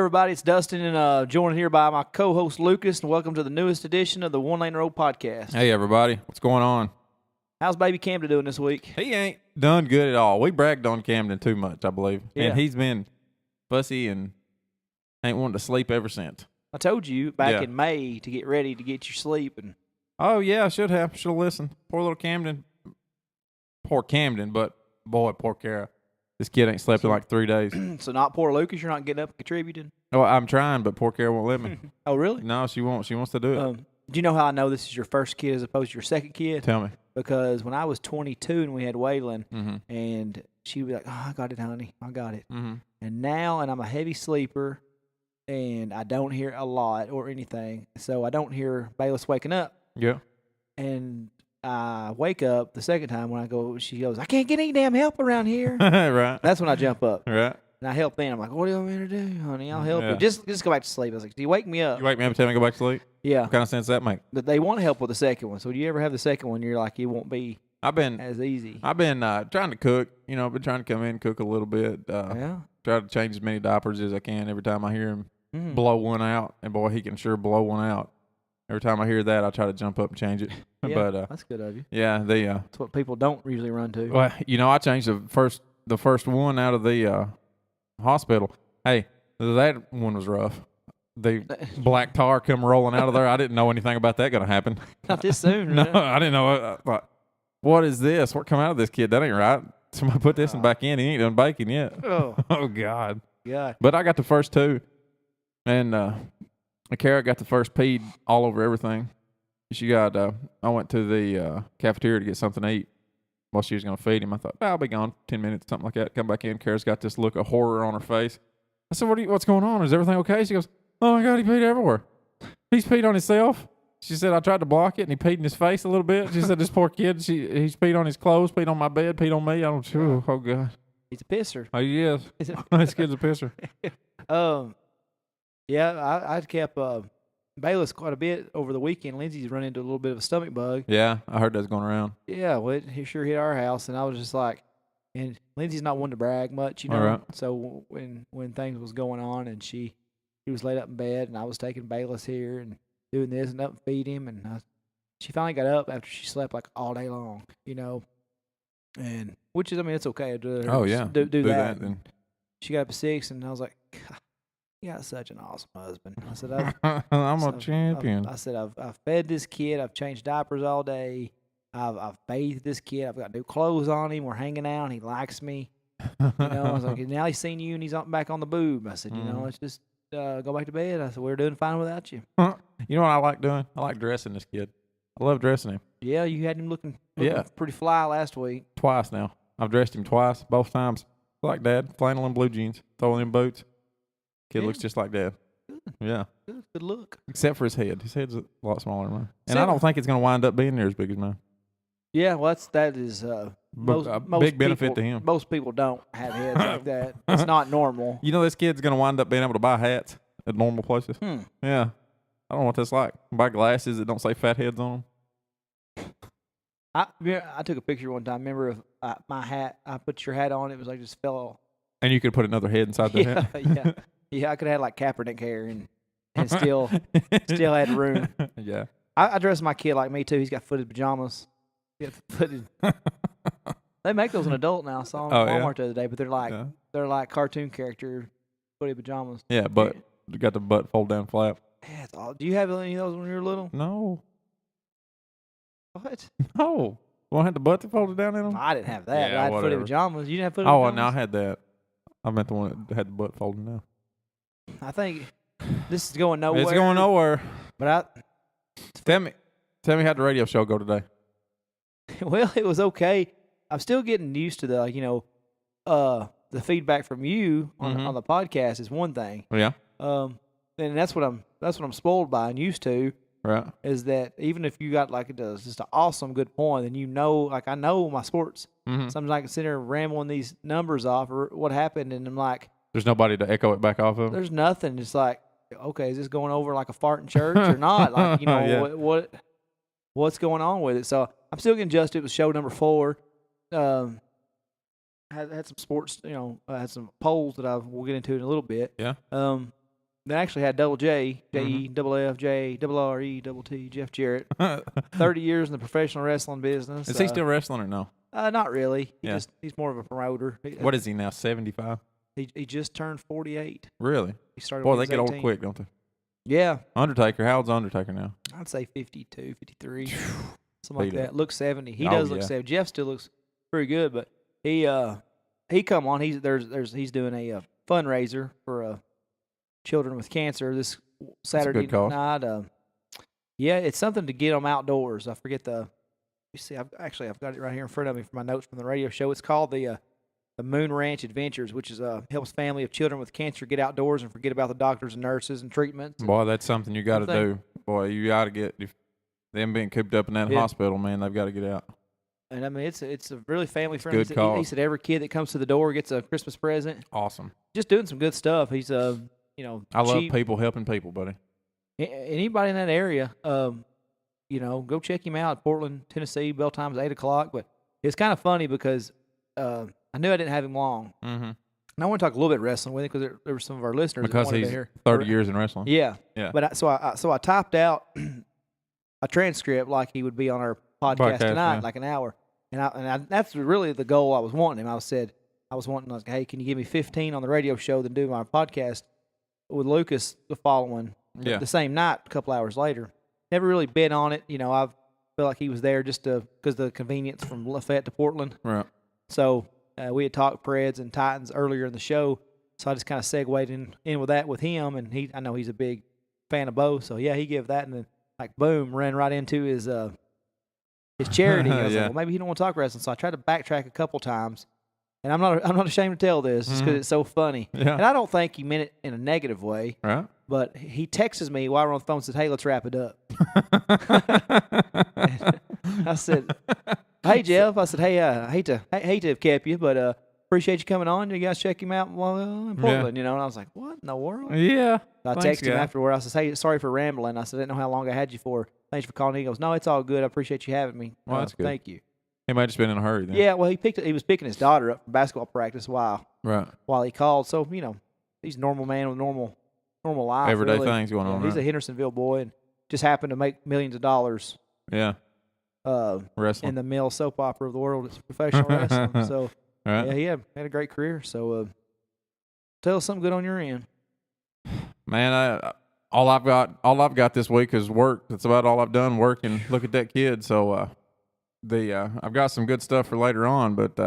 everybody? It's Dustin, and joined here by my co-host Lucas, and welcome to the newest edition of the One Lane Road Podcast. Hey, everybody. What's going on? How's baby Camden doing this week? He ain't done good at all. We bragged on Camden too much, I believe. Yeah. And he's been fussy and ain't wanting to sleep ever since. I told you back Yeah. in May to get ready to get your sleep, and Oh, yeah, I should have. Should have listened. Poor little Camden. Poor Camden, but boy, poor Kara. This kid ain't slept in like 3 days. so not poor Lucas. You're not getting up and contributing. Well, I'm trying, but poor Kara won't let me. Oh, really? No, she won't. She wants to do it. Do you know how I know this is your first kid as opposed to your second kid? Tell me. Because when I was 22 and we had Waylon, Mm-hmm. and she would be like, "Oh, I got it, honey. I got it." Mm-hmm. And now, and I'm a heavy sleeper, and I don't hear a lot or anything. So I don't hear Bayless waking up. Yeah. And I wake up the second time when I go, she goes, "I can't get any damn help around here." Right. That's when I jump up. Right. And I help then. I'm like, "What do you want me to do, honey? I'll help Yeah. you. Just go back to sleep." I was like, "Do you wake me up?" You wake me up and tell me to go back to sleep? Yeah. What kind of sense does that make? But they want help with the second one. So do you ever have the second one, you're like, it won't be I've been as easy? trying to cook. You know, I've been trying to come in and cook a little bit. Yeah. Try to change as many diapers as I can every time I hear him Mhm. blow one out. And boy, he can sure blow one out. Every time I hear that, I try to jump up and change it. Yeah, But that's good of you. yeah, That's what people don't usually run to. well, you know, I changed the first one out of the hospital. Hey, that one was rough. The black tar come rolling out of there. I didn't know anything about that going to happen. Not this soon. No, right? I didn't know. I thought, what is this? What come out of this kid? That ain't right. Somebody put this one back in. He ain't done baking yet. Oh, Oh, God. God. But I got the first two. And Kara got the first peed all over everything. She got, I went to the cafeteria to get something to eat while she was going to feed him. I thought, I'll be gone 10 minutes, something like that. Come back in. Kara's got this look of horror on her face. I said, what's going on? Is everything okay? She goes, oh, my God, he peed everywhere. He's peed on himself. She said, I tried to block it, and he peed in his face a little bit. She said, this poor kid, he's peed on his clothes, peed on my bed, peed on me. I don't know. Oh, God. He's a pisser. Oh, he is. Is it- This kid's a pisser. Yeah, I kept Bayless quite a bit over the weekend. Lindsay's run into a little bit of a stomach bug. Yeah, I heard that's going around. Yeah, well, he sure hit our house, and I was just like, and Lindsay's not one to brag much, you know. All right. So when things was going on, and he was laid up in bed, and I was taking Bayless here and doing this and up and feed him, and she finally got up after she slept like all day long, you know. And which is, I mean, it's okay to Oh, yeah. do that. then. She got up at 6, and I was like, God, you got such an awesome husband. I said, I'm So a champion. I said, I've fed this kid. I've changed diapers all day. I've bathed this kid. I've got new clothes on him. We're hanging out. And he likes me. You know, I was like, now he's seen you and he's back on the boob. I said, you know, let's just go back to bed. I said, we're doing fine without you. You know what I like doing? I like dressing this kid. I love dressing him. Yeah, you had him looking Yeah. pretty fly last week. Twice now. I've dressed him twice, both times. Like Dad, flannel and blue jeans, throwing in boots. Kid Yeah. looks just like Dad. Yeah. Good look. Except for his head. His head's a lot smaller than mine. And See, I don't think it's going to wind up being near as big as mine. Yeah, well, that is most, a most big benefit people, to him. Most people don't have heads like that. It's not normal. You know this kid's going to wind up being able to buy hats at normal places? Hmm. Yeah. I don't know what that's like. Buy glasses that don't say fat heads on them. I took a picture one time. Remember of my hat? I put your hat on. It was like just fell. And you could put another head inside the Yeah, hat. yeah. I could have had like Kaepernick hair and still had room. Yeah. I dress my kid like me too. He's got footed pajamas. They make those an adult now. I saw them Oh, at yeah? Walmart the other day, but Yeah. they're like cartoon character footed pajamas. Yeah, but you got the butt fold down flap. Yeah, it's all. Do you have any of those when you were little? No. What? No. Won't have the butt that folded down in them? I didn't have that. Yeah, I had footed whatever. pajamas. You didn't have footed Oh, pajamas? no, I had that. I meant the one that had the butt folding down. I think this is going nowhere. It's going nowhere. But Tell me how the radio show go today. well, it was okay. I'm still getting used to the feedback from you on the podcast is one thing. Yeah. And that's what I'm spoiled by and used to Right. is that even if you got like just an awesome good point, then you know, like I know my sports. Mm-hmm. Sometimes I can sit there and rambling these numbers off or what happened, and I'm like, There's nobody to echo it back off of. there's nothing. It's like, okay, is this going over like a fart in church or not? Like, you know, Yeah. what's going on with it? So I'm still getting adjusted. It was show number 4. Had some sports, had some polls that we'll get into in a little bit. Yeah. They actually had double J, Mm-hmm. J-E, double F, J, double R-E, double T, Jeff Jarrett. 30 years in the professional wrestling business. Is he still wrestling or no? Not really. Yeah. He's more of a promoter. What is he now? 75. He just turned 48. Really? He started Boy, when they he get was old 18. quick, don't they? Yeah, Undertaker. How old's Undertaker now? I'd say 52, 53, something like Beat it. that. Looks 70. He Oh, does look yeah. 70. Jeff still looks pretty good, but he come on. He's doing a fundraiser for children with cancer this Saturday good cause. night. Yeah, it's something to get them outdoors. I forget the. You see, I've got it right here in front of me for my notes from the radio show. It's called the Moon Ranch Adventures, which is helps family of children with cancer get outdoors and forget about the doctors and nurses and treatments. Boy, that's something you got to Something. do. Boy, you got to get them being cooped up in that Yeah. hospital, man. They've got to get out. And I mean, it's a really family friendly. Good cause. He said every kid that comes to the door gets a Christmas present. Awesome. Just doing some good stuff. He's I love cheap. people helping people, buddy. Anybody in that area, go check him out. Portland, Tennessee. Bell time's 8:00. But it's kind of funny because I knew I didn't have him long. Mm-hmm. And I want to talk a little bit wrestling with him because there were some of our listeners that Because wanted he's to hear 30 years in wrestling. Yeah, Yeah. But so I typed out a transcript like he would be on our podcast tonight, yeah. like an hour, and that's really the goal I was wanting him. I was like, hey, can you give me 15 on the radio show, then do my podcast with Lucas the following Yeah. the same night, a couple hours later. Never really bid on it, I feel like he was there just because the convenience from Lafayette to Portland. Right. So we had talked Preds and Titans earlier in the show, so I just kind of segued in with that with him, and I know he's a big fan of both, so yeah, he gave that, and then like boom, ran right into his charity. I was Yeah. like, well, maybe he don't want to talk wrestling, so I tried to backtrack a couple times, and I'm not ashamed to tell this just because it's so funny, Yeah. and I don't think he meant it in a negative way, Right. but he texted me while we're on the phone and said, hey, let's wrap it up. I said, hey, Jeff. I said, hey, I hate to have kept you, but appreciate you coming on. You guys check him out while in Portland, And I was like, what in the world? Yeah. So I Thanks, texted him guy. afterward. I said, hey, sorry for rambling. I said, I didn't know how long I had you for. Thanks for calling. He goes, no, it's all good. I appreciate you having me. Well, that's good. Thank you. He might have just been in a hurry then. Yeah, well, he was picking his daughter up for basketball practice while Right. he called. So, he's a normal man with normal life. Everyday really. things going on. He's Right? a Hendersonville boy and just happened to make millions of dollars Yeah. Wrestling. in the male soap opera of the world. It's professional wrestling. So, Right. yeah, he had a great career. So, tell us something good on your end. Man, all I've got this week is work. That's about all I've done. Work and look at that kid. So I've got some good stuff for later on. But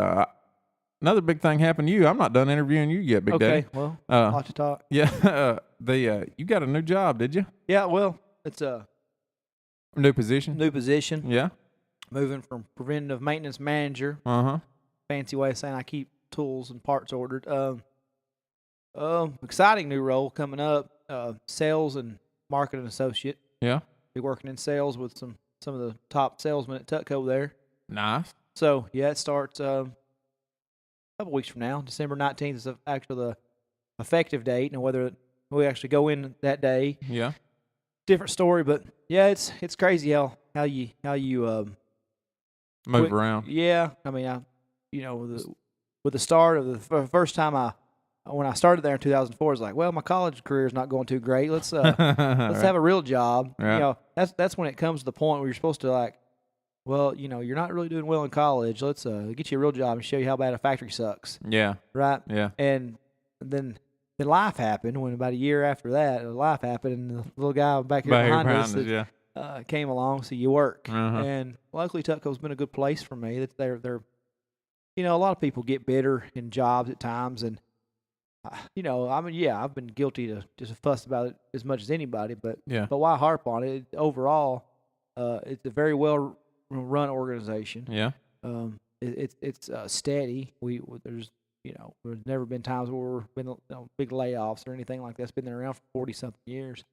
another big thing happened to you. I'm not done interviewing you yet, Big Okay, Daddy. well, a lot to talk. Yeah. You got a new job, did you? Yeah, well, it's a New position. new position. Yeah. Moving from preventative maintenance manager, fancy way of saying I keep tools and parts ordered. Exciting new role coming up. Sales and marketing associate. Yeah. Be working in sales with some of the top salesmen at Tutco there. Nice. So yeah, it starts a couple weeks from now. December 19th is actually the effective date. Now whether we actually go in that day, Yeah. different story. But yeah, it's crazy how you Move quick- around. Yeah, I mean, with the start of the first time when I started there in 2004, it's like, well, my college career is not going too great. Let's have a real job. Right. That's when it comes to the point where you're supposed to like, well, you're not really doing well in college. Let's get you a real job and show you how bad a factory sucks, Yeah. right? Yeah. And then life happened. When about a year after that, life happened, and the little guy back here behind us that, yeah. came along. So you work, Uh-huh. and luckily Tutco's been a good place for me. That they're a lot of people get bitter in jobs at times, and I've been guilty to just fuss about it as much as anybody, but Yeah. why harp on it? Overall, it's a very well run organization. Yeah. It's steady. There's never been times where we've been big layoffs or anything like that. It's been there around for 40-something years.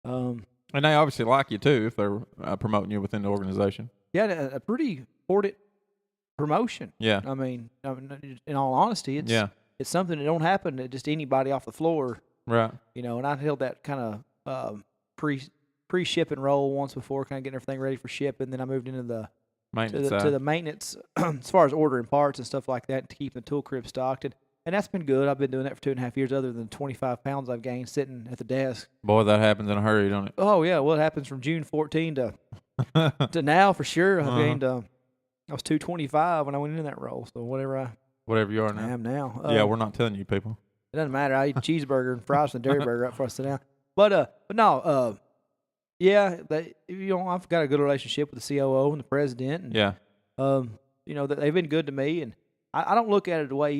And they obviously like you too if they're promoting you within the organization. Yeah, a pretty important promotion. Yeah. I mean, in all honesty, it's something that don't happen to just anybody off the floor. Right. And I held that kind of pre-shipping role once before, kind of getting everything ready for shipping. Then I moved into the Maintenance to the maintenance as far as ordering parts and stuff like that, to keep the tool crib stocked. And and that's been good. I've been doing that for 2.5 years. Other than 25 pounds I've gained sitting at the desk. Boy, that happens in a hurry, don't it? Oh yeah, well it happens from June 14 to now for sure. I've Uh-huh. gained. I was 225 when I went into that role. So whatever Whatever you are I now. am now. Yeah, we're not telling you people. It doesn't matter. I eat cheeseburger and fries from the Dairy Burger up for us now. But no. Yeah, I've got a good relationship with the COO and the president. And, Yeah. They've been good to me, and I don't look at it the way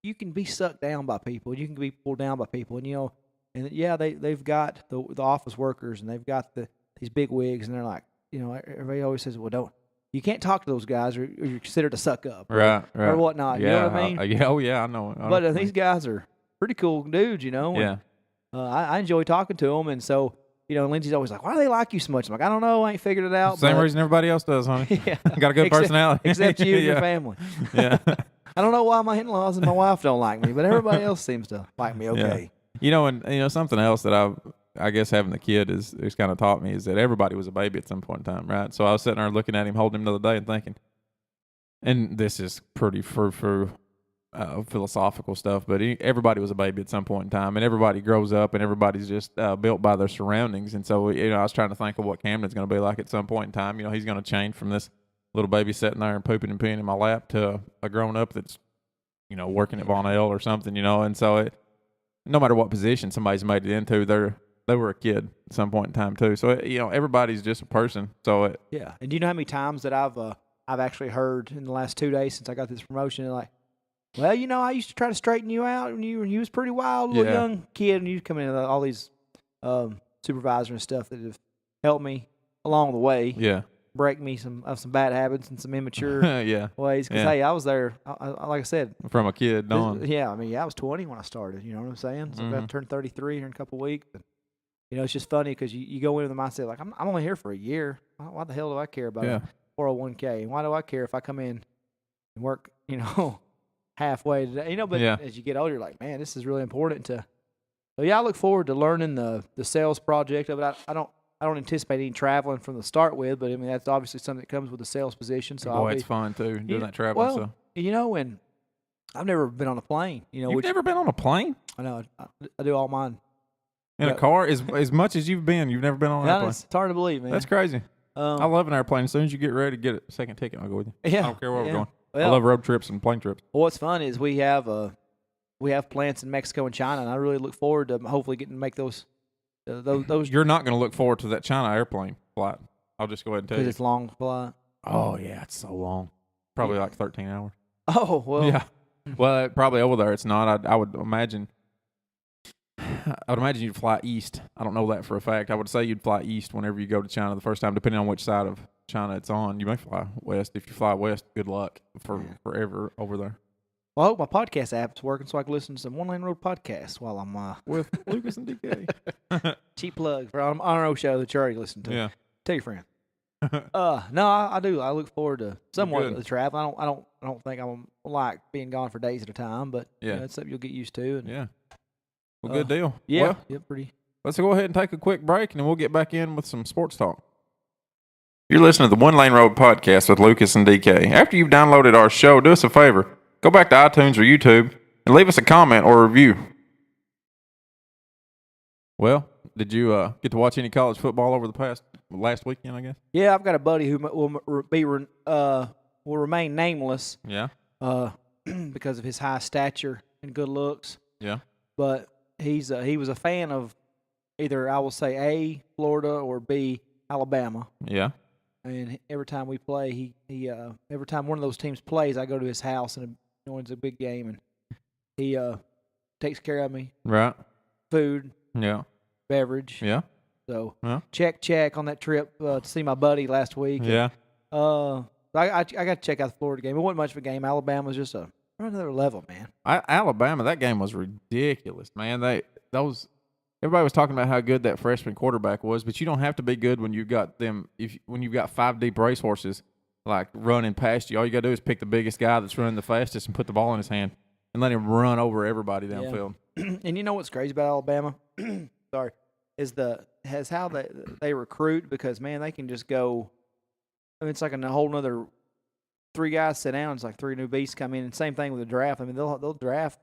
you can be sucked down by people, you can be pulled down by people, and they've got the office workers, and they've got these big wigs, and they're like, everybody always says, well, you can't talk to those guys, or you're considered a suck up, Right. or whatnot. Yeah. You know what I mean? Yeah, I know. But these guys are pretty cool dudes, and, Yeah. I enjoy talking to them, and so. Lindsay's always like, why do they like you so much? I'm like, I don't know. I ain't figured it out. Same reason everybody else does, honey. Yeah. Got a good personality. Except you and Yeah. your family. Yeah. I don't know why my in-laws and my wife don't like me, but everybody else seems to like me okay. And something else that I guess having the kid is kind of taught me is that everybody was a baby at some point in time, right? So I was sitting there looking at him, holding him the other day and thinking, and this is pretty philosophical stuff, but everybody was a baby at some point in time, and everybody grows up, and everybody's just built by their surroundings. And so, I was trying to think of what Camden's going to be like at some point in time. He's going to change from this little baby sitting there and pooping and peeing in my lap to a grown up that's, working at Von L or something, And so, no matter what position somebody's made it into, they were a kid at some point in time too. So, everybody's just a person. So, yeah. And do you know how many times that I've actually heard in the last 2 days since I got this promotion, like, well, I used to try to straighten you out when you was pretty wild little young kid, and you come in with all these supervisors and stuff that have helped me along the way. Yeah. Break me some bad habits and some immature ways. Because, hey, I was there, like I said. From a kid on. I was 20 when I started, you know what I'm saying? So I'm about to turn 33 here in a couple of weeks. And, it's just funny because you go into the mindset like, I'm only here for a year. Why the hell do I care about a 401k? And why do I care if I come in and work, halfway today, but as you get older, you're like, man, this is really important So I look forward to learning the sales project of it. I don't anticipate any traveling from the start with, but I mean that's obviously something that comes with the sales position. So it's fun too doing that traveling stuff. And I've never been on a plane. You've never been on a plane? I know. I do all mine in a car. As much as you've never been on an airplane. It's hard to believe, man. That's crazy. I love an airplane. As soon as you get ready to get a second ticket, I'll go with you. Yeah, I don't care where we're going. Well, I love road trips and plane trips. Well, what's fun is we have plants in Mexico and China, and I really look forward to hopefully getting to make those. You're not going to look forward to that China airplane flight. I'll just go ahead and tell you. Because it's long flight. Oh yeah, it's so long. Probably like 13 hours. Oh well. Yeah. Well, probably over there it's not. I would imagine. I would imagine you'd fly east. I don't know that for a fact. I would say you'd fly east whenever you go to China the first time, depending on which side of China it's on. You may fly west. If you fly west, good luck for forever over there. Well, I hope my podcast app's working so I can listen to some One Lane Road podcasts while I'm with Lucas and DK. Cheap plug for our own show that you already listened to. Yeah. Tell your friends. No, I do. I look forward to somewhat of the travel. I don't think I'm like being gone for days at a time, but it's something you'll get used to. And, yeah. Well, good deal. Yeah. Well, pretty. Let's go ahead and take a quick break, and then we'll get back in with some sports talk. You're listening to the One Lane Road podcast with Lucas and DK. After you've downloaded our show, do us a favor. Go back to iTunes or YouTube and leave us a comment or a review. Well, did you get to watch any college football over the last weekend, I guess? Yeah, I've got a buddy who will remain nameless. Yeah. Because of his high stature and good looks. Yeah. But he was a fan of either, I will say, A, Florida, or B, Alabama. Yeah. And every time we play, he every time one of those teams plays, I go to his house, and it's a big game, and he takes care of me. Right. Food. Yeah. Beverage. Yeah. So yeah. check on that trip to see my buddy last week. Yeah. And, I got to check out the Florida game. It wasn't much of a game. Alabama was just another level, man. Alabama, that game was ridiculous, man. Everybody was talking about how good that freshman quarterback was, but you don't have to be good when you've got when you've got 5 deep racehorses like running past you. All you got to do is pick the biggest guy that's running the fastest and put the ball in his hand and let him run over everybody downfield. Yeah. And you know what's crazy about Alabama? Sorry, is how they recruit, because man, they can just go. I mean, it's like a whole nother 3 guys sit down, it's like 3 new beasts come in. And same thing with the draft. I mean, they'll draft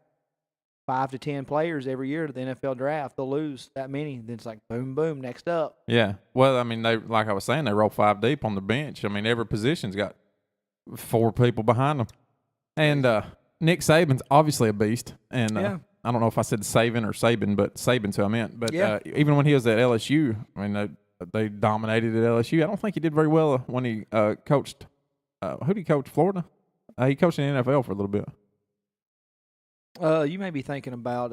5 to 10 players every year to the NFL draft. They'll lose that many. Then it's like boom, boom, next up. Yeah. Well, I mean, they like I was saying, they roll 5 deep on the bench. I mean, every position's got 4 people behind them. And Nick Saban's obviously a beast. And Yeah. I don't know if I said Saban or Saban, but Saban's who I meant. But Yeah. even when he was at LSU, I mean, they dominated at LSU. I don't think he did very well when he coached. Who did he coach? Florida? He coached in the NFL for a little bit. You may be thinking about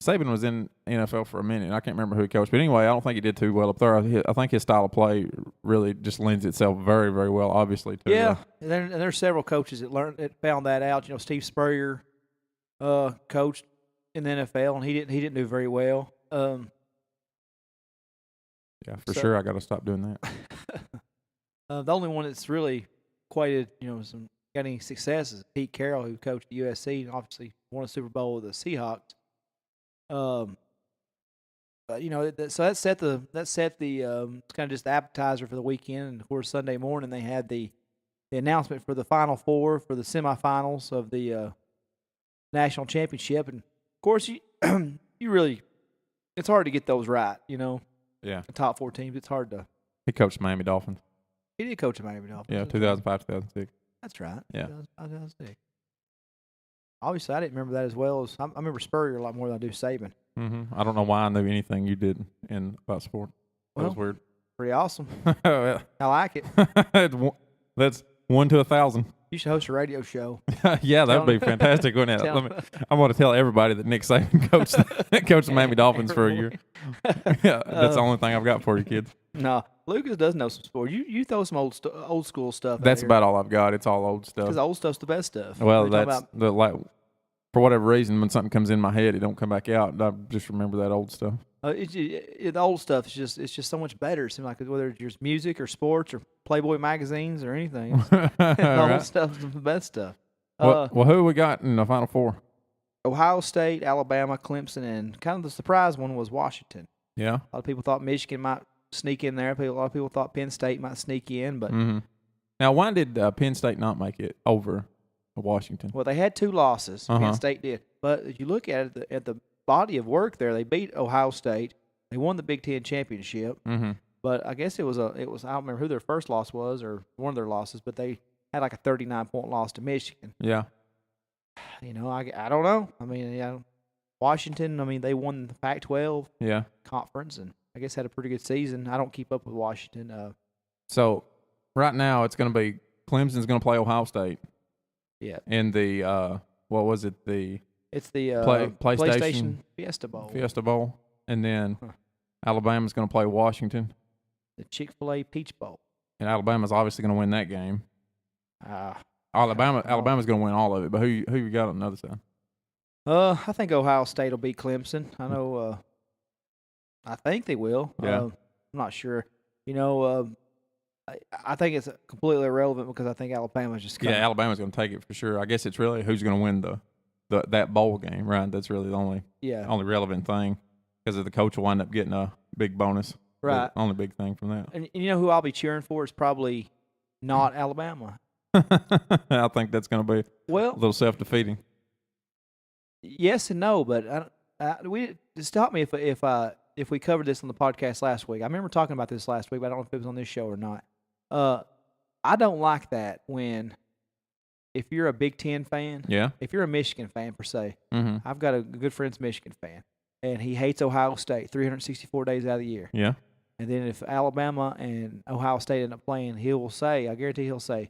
Saban was in NFL for a minute. I can't remember who he coached. But anyway, I don't think he did too well up there. I think his style of play really just lends itself very, very well, obviously, to and there's several coaches that found that out. You know, Steve Spurrier coached in the NFL, and he didn't do very well. yeah, for sure. I got to stop doing that. The only one that's really equated, got any success is Pete Carroll, who coached at USC and obviously won a Super Bowl with the Seahawks. But so that set the it's kind of just the appetizer for the weekend. And of course, Sunday morning they had the announcement for the Final Four for the semifinals of the national championship. And of course, you really, it's hard to get those right. Yeah. The top 4 teams, it's hard to. He coached Miami Dolphins. He did coach the Miami Dolphins. Yeah, 2005, 2006. That's right. Yeah. 2006. Obviously, I didn't remember that as well as I remember Spurrier a lot more than I do Saban. I don't know why I knew anything you did about sport. That was weird. Pretty awesome. Yeah. I like it. That's 1 to 1,000. You should host a radio show. Yeah, that would be fantastic, wouldn't it? I'm going to tell everybody that Nick Saban coached the Miami Dolphins for a year. Yeah, that's the only thing I've got for you, kids. No, Lucas does know some sports. You throw some old school stuff. That's about all I've got. It's all old stuff. Because old stuff's the best stuff. Well, that's for whatever reason, when something comes in my head, it don't come back out. I just remember that old stuff. The old stuff is just so much better. It seems like whether it's just music or sports or Playboy magazines or anything, the old stuff is the best stuff. Well, who we got in the Final Four? Ohio State, Alabama, Clemson, and kind of the surprise one was Washington. Yeah, a lot of people thought Michigan might sneak in there. A lot of people thought Penn State might sneak in, but now why did Penn State not make it over Washington? Well, they had 2 losses. Penn State did, but if you look at it, at the body of work there, they beat Ohio State. They won the Big Ten championship. But I guess it was I don't remember who their first loss was or one of their losses, but they had like a 39-point loss to Michigan. Yeah. I don't know. I mean, Washington. I mean, they won the Pac-12 conference, and I guess had a pretty good season. I don't keep up with Washington. So right now it's going to be Clemson's going to play Ohio State. Yeah. In the what was it? It's the PlayStation Fiesta Bowl. Fiesta Bowl, and then Alabama's going to play Washington. The Chick-fil-A Peach Bowl. And Alabama's obviously going to win that game. Alabama's going to win all of it. But who you got on the other side? I think Ohio State will beat Clemson. I know. I think they will. Yeah. I'm not sure. I think it's completely irrelevant because I think Alabama's just coming. Yeah, Alabama's going to take it for sure. I guess it's really who's going to win that bowl game, right? That's really the only relevant thing because the coach will wind up getting a big bonus. Right. The only big thing from that. And you know who I'll be cheering for is probably not Alabama. I think that's going to be a little self-defeating. Yes and no, but stop me if we covered this on the podcast last week. I remember talking about this last week, but I don't know if it was on this show or not. I don't like that if you're a Big Ten fan, if you're a Michigan fan per se, I've got a good friend's Michigan fan, and he hates Ohio State 364 days out of the year. Yeah. And then if Alabama and Ohio State end up playing, I guarantee he'll say,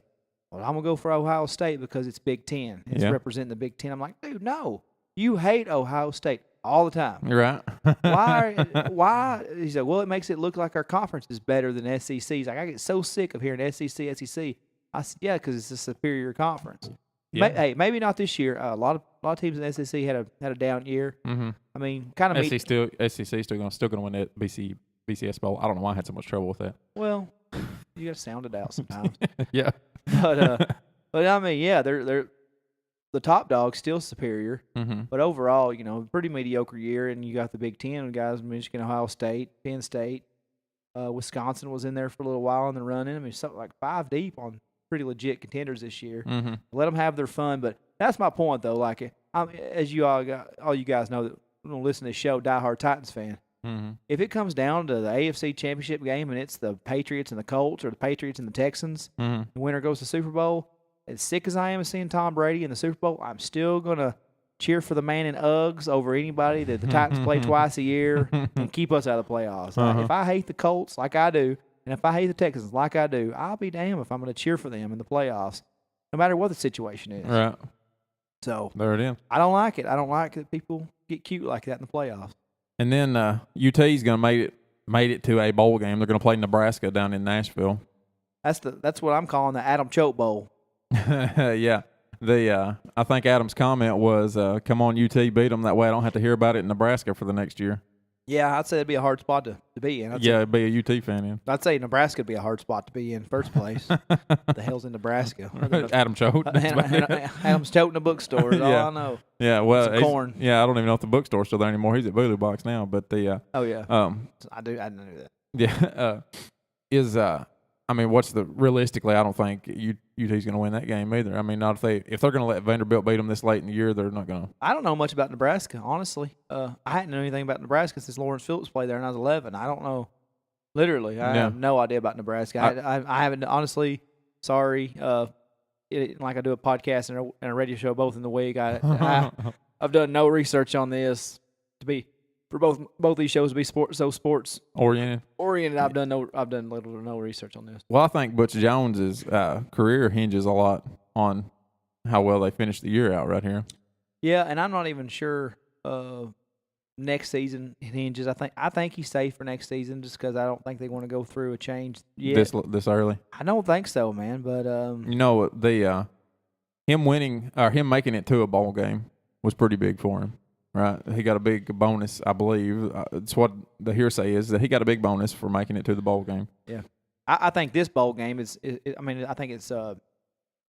well, I'm going to go for Ohio State because it's Big Ten. It's representing the Big Ten. I'm like, dude, no. You hate Ohio State all the time. You're right. Why? He's like, well, it makes it look like our conference is better than SEC. He's like, I get so sick of hearing SEC. I said, yeah, because it's a superior conference. Yeah. Hey, maybe not this year. A lot of teams in the SEC had a down year. I mean, kind of SEC still going to win that BCS Bowl. I don't know why I had so much trouble with that. Well, you got to sound it out sometimes. Yeah. But I mean, yeah, they're the top dog's still superior. But overall, pretty mediocre year. And you got the Big Ten guys: Michigan, Ohio State, Penn State, Wisconsin was in there for a little while in the run-in. I mean, something like 5 deep on pretty legit contenders this year. Mm-hmm. Let them have their fun. But that's my point, though. Like, as you all you guys know that listen to this show, diehard Titans fan. Mm-hmm. If it comes down to the AFC Championship game and it's the Patriots and the Colts or the Patriots and the Texans, Mm-hmm. the winner goes to the Super Bowl, as sick as I am of seeing Tom Brady in the Super Bowl, I'm still going to cheer for the man in Uggs over anybody that the Titans play twice a year and keep us out of the playoffs. Like, if I hate the Colts like I do, and if I hate the Texans like I do, I'll be damned if I'm going to cheer for them in the playoffs, no matter what the situation is. Right. So There it is. I don't like it. I don't like that people get cute like that in the playoffs. And then UT's going to made it to a bowl game. They're going to play Nebraska down in Nashville. That's what I'm calling the Adam Choate Bowl. Yeah. I think Adam's comment was, come on, UT, beat them. That way I don't have to hear about it in Nebraska for the next year. Yeah, I'd say it'd be a hard spot to be in. It'd be a UT fan in. I'd say Nebraska would be a hard spot to be in first place. What the hell's in Nebraska? Adam Choate. Adam's toting a bookstore is all I know. Yeah, well, Some corn. Yeah, I don't even know if the bookstore's still there anymore. He's at Voodoo Box now. But Oh, yeah. I didn't know that. Yeah, I mean, realistically, I don't think UT's going to win that game either. I mean, not if they're going to let Vanderbilt beat them this late in the year, they're not going to. I don't know much about Nebraska, honestly. I hadn't known anything about Nebraska since Lawrence Phillips played there when I was 11. I don't know. Literally, I have no idea about Nebraska. I haven't, honestly, sorry. Like I do a podcast and a radio show both in the week. I've done no research on this for both these shows to be sports oriented. I've done little or no research on this. Well, I think Butch Jones's career hinges a lot on how well they finish the year out right here. Yeah, and I'm not even sure next season hinges. I think he's safe for next season just because I don't think they want to go through a change yet. This early. I don't think so, man. But him winning or him making it to a bowl game was pretty big for him. Right, he got a big bonus, I believe. It's what the hearsay is, that he got a big bonus for making it to the bowl game. Yeah, I think this bowl game is I mean, I think it's a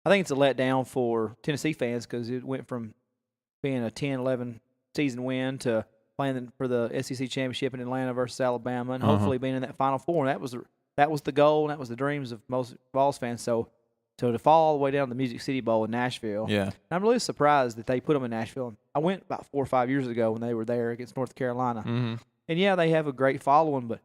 letdown for Tennessee fans because it went from being a 10-11 season win to playing for the SEC championship in Atlanta versus Alabama, and hopefully being in that Final Four. And that was the goal, and that was the dreams of most Vols fans. So to fall all the way down to the Music City Bowl in Nashville. Yeah. And I'm really surprised that they put them in Nashville. I went about 4 or 5 years ago when they were there against North Carolina. Mm-hmm. And, yeah, they have a great following, but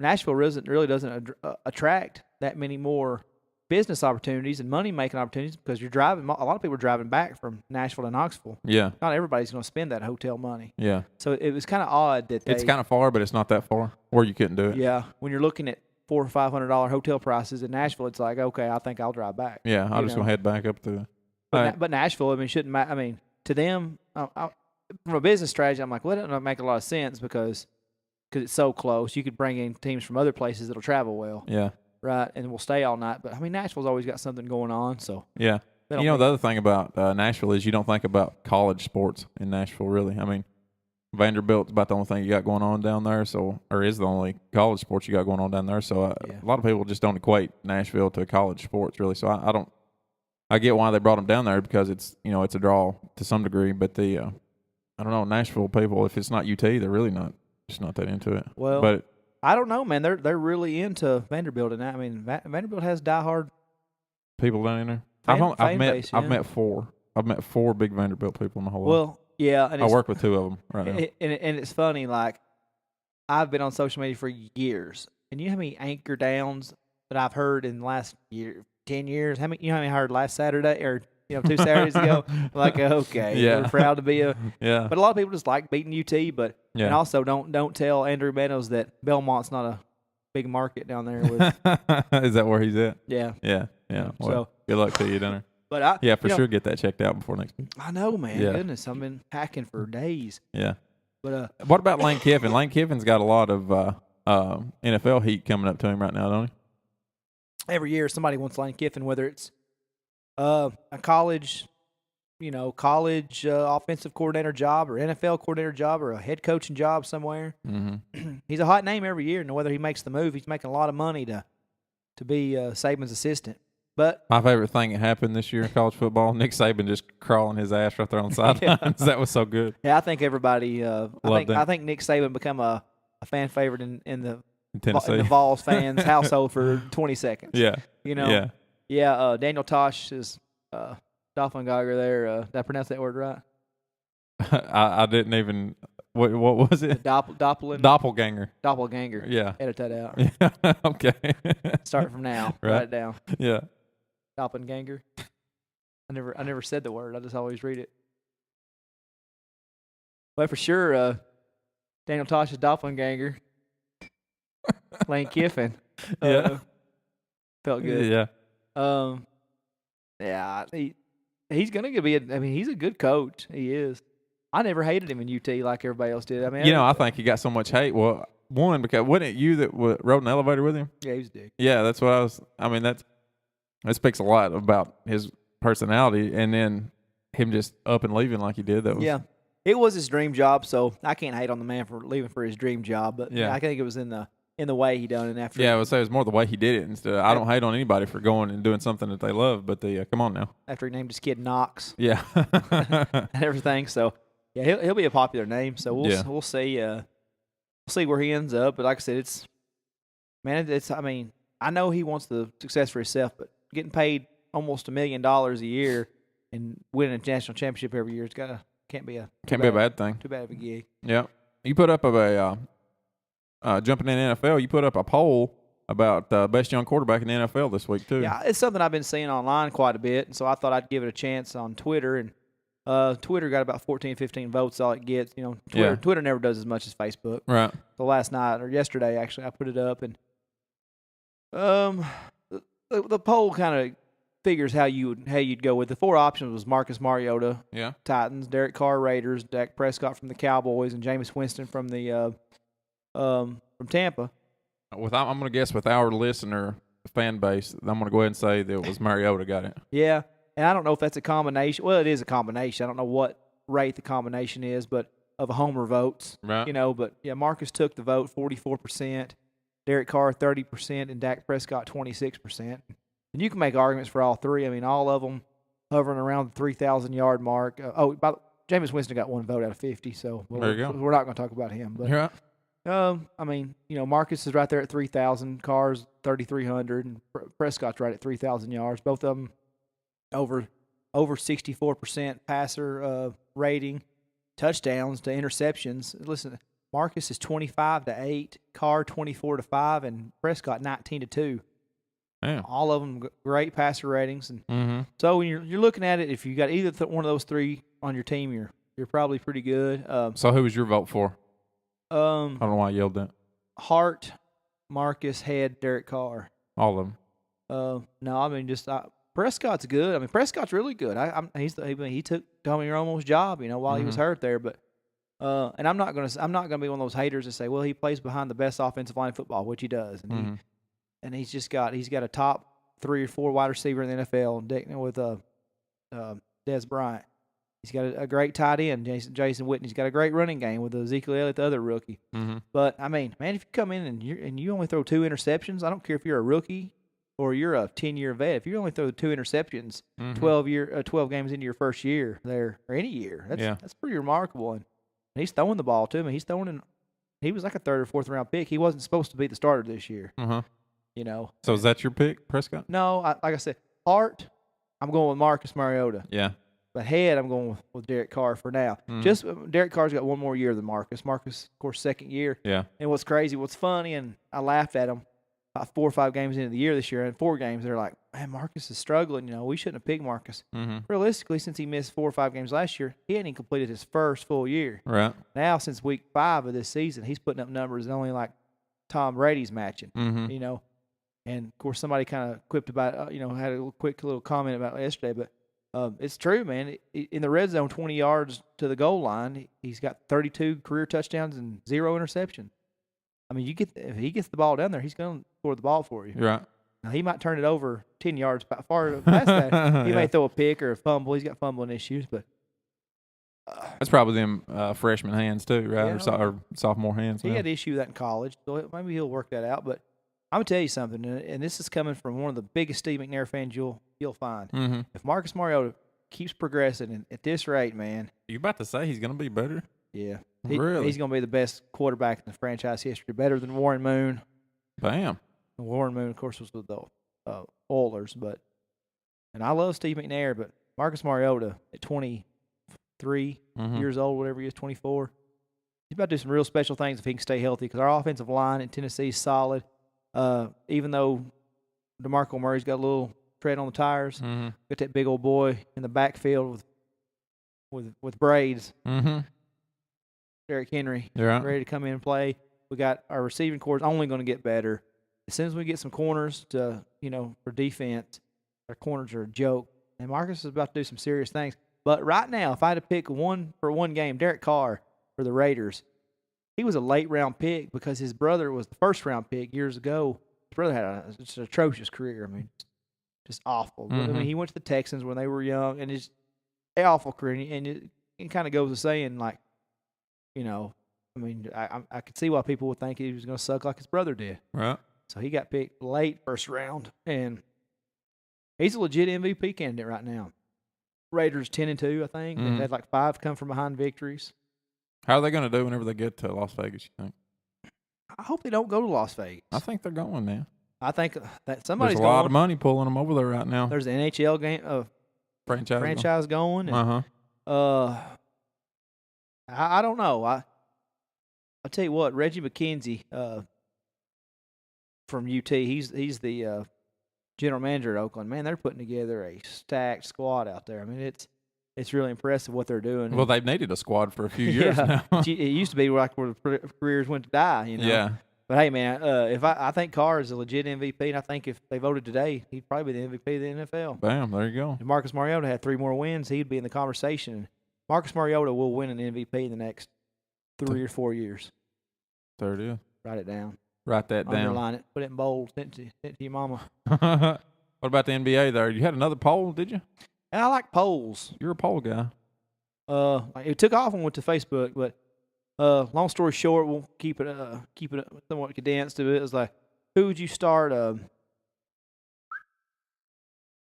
Nashville really doesn't attract that many more business opportunities and money-making opportunities because you're driving. A lot of people are driving back from Nashville to Knoxville. Yeah. Not everybody's going to spend that hotel money. Yeah. So it was kind of odd that it's kind of far, but it's not that far where you couldn't do it. Yeah. When you're looking at $400 or $500 hotel prices in Nashville, it's like, okay, I think I'll drive back. Yeah, I'm just gonna head back up to. But Nashville, I mean, shouldn't matter. I mean, to them, from a business strategy, I'm like, well, it doesn't make a lot of sense because it's so close. You could bring in teams from other places that'll travel well. Yeah. Right, and we'll stay all night. But I mean, Nashville's always got something going on. So yeah, the other thing about Nashville is you don't think about college sports in Nashville, really. I mean, Vanderbilt's about the only thing you got going on down there, or is the only college sports you got going on down there. So a lot of people just don't equate Nashville to college sports, really. So I don't. I get why they brought them down there because it's it's a draw to some degree. But I don't know, Nashville people, if it's not UT, they're really just not that into it. Well, but I don't know, man. They're really into Vanderbilt, and I mean Vanderbilt has diehard people down in there. I've met four. I've met 4 big Vanderbilt people in my whole life. Well. Yeah, and I work with 2 of them right now. And it's funny, like, I've been on social media for years, and you know how many anchor downs that I've heard in the last 10 years? How many I heard last Saturday or 2 Saturdays ago? Like, okay, we're proud to be yeah. But a lot of people just like beating UT, but and also don't tell Andrew Meadows that Belmont's not a big market down there. Is that where he's at? Yeah. Yeah. Yeah. Well, so good luck to you down there. But sure get that checked out before next week. I know, man. Yeah. Goodness, I've been hacking for days. Yeah. But what about Lane Kiffin? Lane Kiffin's got a lot of NFL heat coming up to him right now, don't he? Every year somebody wants Lane Kiffin, whether it's a college offensive coordinator job or NFL coordinator job or a head coaching job somewhere. Mm-hmm. He's a hot name every year, and whether he makes the move, he's making a lot of money to be Saban's assistant. But my favorite thing that happened this year in college football, Nick Saban just crawling his ass right there on the sidelines. That was so good. Yeah, I think everybody. I think Nick Saban become a fan favorite in Tennessee, in the Vols fans' household for 20 seconds. Yeah, Yeah. Yeah, Daniel Tosh is Doppelganger there. Did I pronounce that word right? I didn't even. What was The it? Doppelganger. Doppelganger. Yeah. Edit that out. Yeah. Okay. Start from now. Right. Write it down. Yeah. Doppelganger. I never said the word. I just always read it. But for sure, Daniel Tosh is Doppelganger. Lane Kiffin. Yeah. Felt good. Yeah. Yeah, he's gonna be. He's a good coach. He is. I never hated him in UT like everybody else did. I think he got so much hate. Well, one, because wasn't it you that rode an elevator with him? Yeah, he was a dick. Yeah, that's what I was. That speaks a lot about his personality, and then him just up and leaving like he did. That was, yeah, it was his dream job. So I can't hate on the man for leaving for his dream job. But yeah, I think it was in the way he done it after. Yeah, I would say it was more the way he did it instead. I don't hate on anybody for going and doing something that they love, but come on now. After he named his kid Knox. Yeah. and everything. So yeah, he'll be a popular name. So we'll see. We'll see where he ends up. But like I said, it's. I know he wants the success for himself, but getting paid almost $1 million a year and winning a national championship every year, can't be a bad thing. Too bad of a gig. Yeah, you put up jumping in the NFL. You put up a poll about best young quarterback in the NFL this week too. Yeah, it's something I've been seeing online quite a bit, and so I thought I'd give it a chance on Twitter. And Twitter got about 14, 15 votes. All it gets, Twitter never does as much as Facebook. Right. So last night or yesterday, actually, I put it up, and the poll kind of figures how you'd go with. The four options was Marcus Mariota, Titans, Derek Carr, Raiders, Dak Prescott from the Cowboys, and Jameis Winston from the from Tampa. I'm going to guess with our listener fan base, I'm going to go ahead and say that it was Mariota got it. Yeah, and I don't know if that's a combination. Well, it is a combination. I don't know what rate the combination is, but of homer votes, right? But yeah, Marcus took the vote, 44%, Derek Carr 30%, and Dak Prescott 26%. And you can make arguments for all three. All of them hovering around the 3,000-yard mark. Jameis Winston got one vote out of 50, so there you go. We're not going to talk about him. But yeah. Marcus is right there at 3,000, Carr's 3,300, and Prescott's right at 3,000 yards. Both of them over 64% passer rating, touchdowns to interceptions. Listen, Marcus is 25-8, Carr 24-5, and Prescott 19-2. Damn. All of them great passer ratings, and so when you're looking at it, if you got either one of those three on your team, you're probably pretty good. So who was your vote for? I don't know why I yelled that. Hart, Marcus, Head, Derek Carr. All of them. No, Prescott's good. Prescott's really good. He took Tommy Romo's job, while he was hurt there. But and I'm not gonna be one of those haters that say, well, he plays behind the best offensive line in football, which he does, and he's got a top 3 or 4 wide receiver in the NFL, with Dez Bryant. He's got a great tight end, Jason Witten. He's got a great running game with Ezekiel Elliott, the other rookie. But man, if you come in and you only throw 2 interceptions, I don't care if you're a rookie or you're a 10-year vet. If you only throw 2 interceptions, 12 games into your first year there, or any year, that's pretty remarkable. And he's throwing the ball to me. He was like a 3rd or 4th round pick. He wasn't supposed to be the starter this year. So is that your pick, Prescott? No, like I said, Hart, I'm going with Marcus Mariota. Yeah. But Head, I'm going with Derek Carr for now. Just Derek Carr's got one more year than Marcus. Marcus, of course, 2nd year. Yeah. And what's funny, and I laughed at him about 4 or 5 games into the year this year, and 4 games, they're like, man, Marcus is struggling. We shouldn't have picked Marcus. Realistically, since he missed 4 or 5 games last year, he hadn't even completed his first full year. Right. Now, since week 5 of this season, he's putting up numbers only like Tom Brady's matching, And, of course, somebody kind of quipped about, had a quick little comment about it yesterday, but it's true, man. In the red zone, 20 yards to the goal line, he's got 32 career touchdowns and 0 interception. If he gets the ball down there, he's going to score the ball for you. Right. Now, he might turn it over 10 yards far past that. He may throw a pick or a fumble. He's got fumbling issues, but that's probably them freshman hands too, right? Yeah, or sophomore hands. He had an issue with that in college, so maybe he'll work that out. But I'm gonna tell you something, and this is coming from one of the biggest Steve McNair fans you'll find. If Marcus Mariota keeps progressing at this rate, man, you about to say he's gonna be better? Yeah, really, he's gonna be the best quarterback in the franchise history, better than Warren Moon. Bam. Warren Moon, of course, was with the Oilers, but And I love Steve McNair, but Marcus Mariota at 23 years old, whatever he is, 24, he's about to do some real special things if he can stay healthy because our offensive line in Tennessee is solid. Even though DeMarco Murray's got a little tread on the tires, got that big old boy in the backfield with braids. Derrick Henry, ready to come in and play. We got our receiving corps is only going to get better. As soon as we get some corners to, for defense, our corners are a joke. And Marcus is about to do some serious things. But right now, if I had to pick one game, Derek Carr for the Raiders, he was a late-round pick because his brother was the first-round pick years ago. His brother had just an atrocious career. I mean, just awful. I mean, he went to the Texans when they were young, and it's an awful career. And it kind of goes to saying, like, I could see why people would think he was going to suck like his brother did. Right. So he got picked late first round, and he's a legit MVP candidate right now. Raiders 10-2, I think. They've had like 5 come from behind victories. How are they going to do whenever they get to Las Vegas, you think? I hope they don't go to Las Vegas. I think they're going now. I think that somebody's There's a lot of money pulling them over there right now. There's an NHL game franchise going. And, I don't know. I'll tell you what, Reggie McKenzie from UT, he's the general manager at Oakland. Man, they're putting together a stacked squad out there. I mean, it's really impressive what they're doing. Well, they've needed a squad for a few years now. It used to be like where the careers went to die, Yeah. But hey, man, if I think Carr is a legit MVP, and I think if they voted today, he'd probably be the MVP of the NFL. Bam, there you go. If Marcus Mariota had 3 more wins, he'd be in the conversation. Marcus Mariota will win an MVP in the next 3 or 4 years. There it is. Write it down. Write that down. Underline it. Put it in bold. Send it to your mama. What about the NBA there? You had another poll, did you? And I like polls. You're a poll guy. It took off and went to Facebook, but long story short, we'll keep it somewhat condensed to it. It was like, who would you start your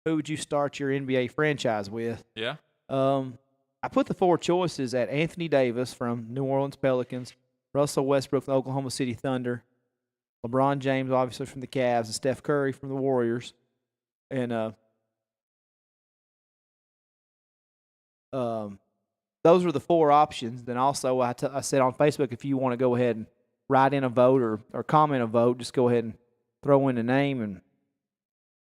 NBA franchise with? Yeah. I put the 4 choices at Anthony Davis from New Orleans Pelicans, Russell Westbrook from the Oklahoma City Thunder, LeBron James obviously from the Cavs, and Steph Curry from the Warriors. And those were the 4 options. Then also I said on Facebook, if you want to go ahead and write in a vote or comment a vote, just go ahead and throw in a name. And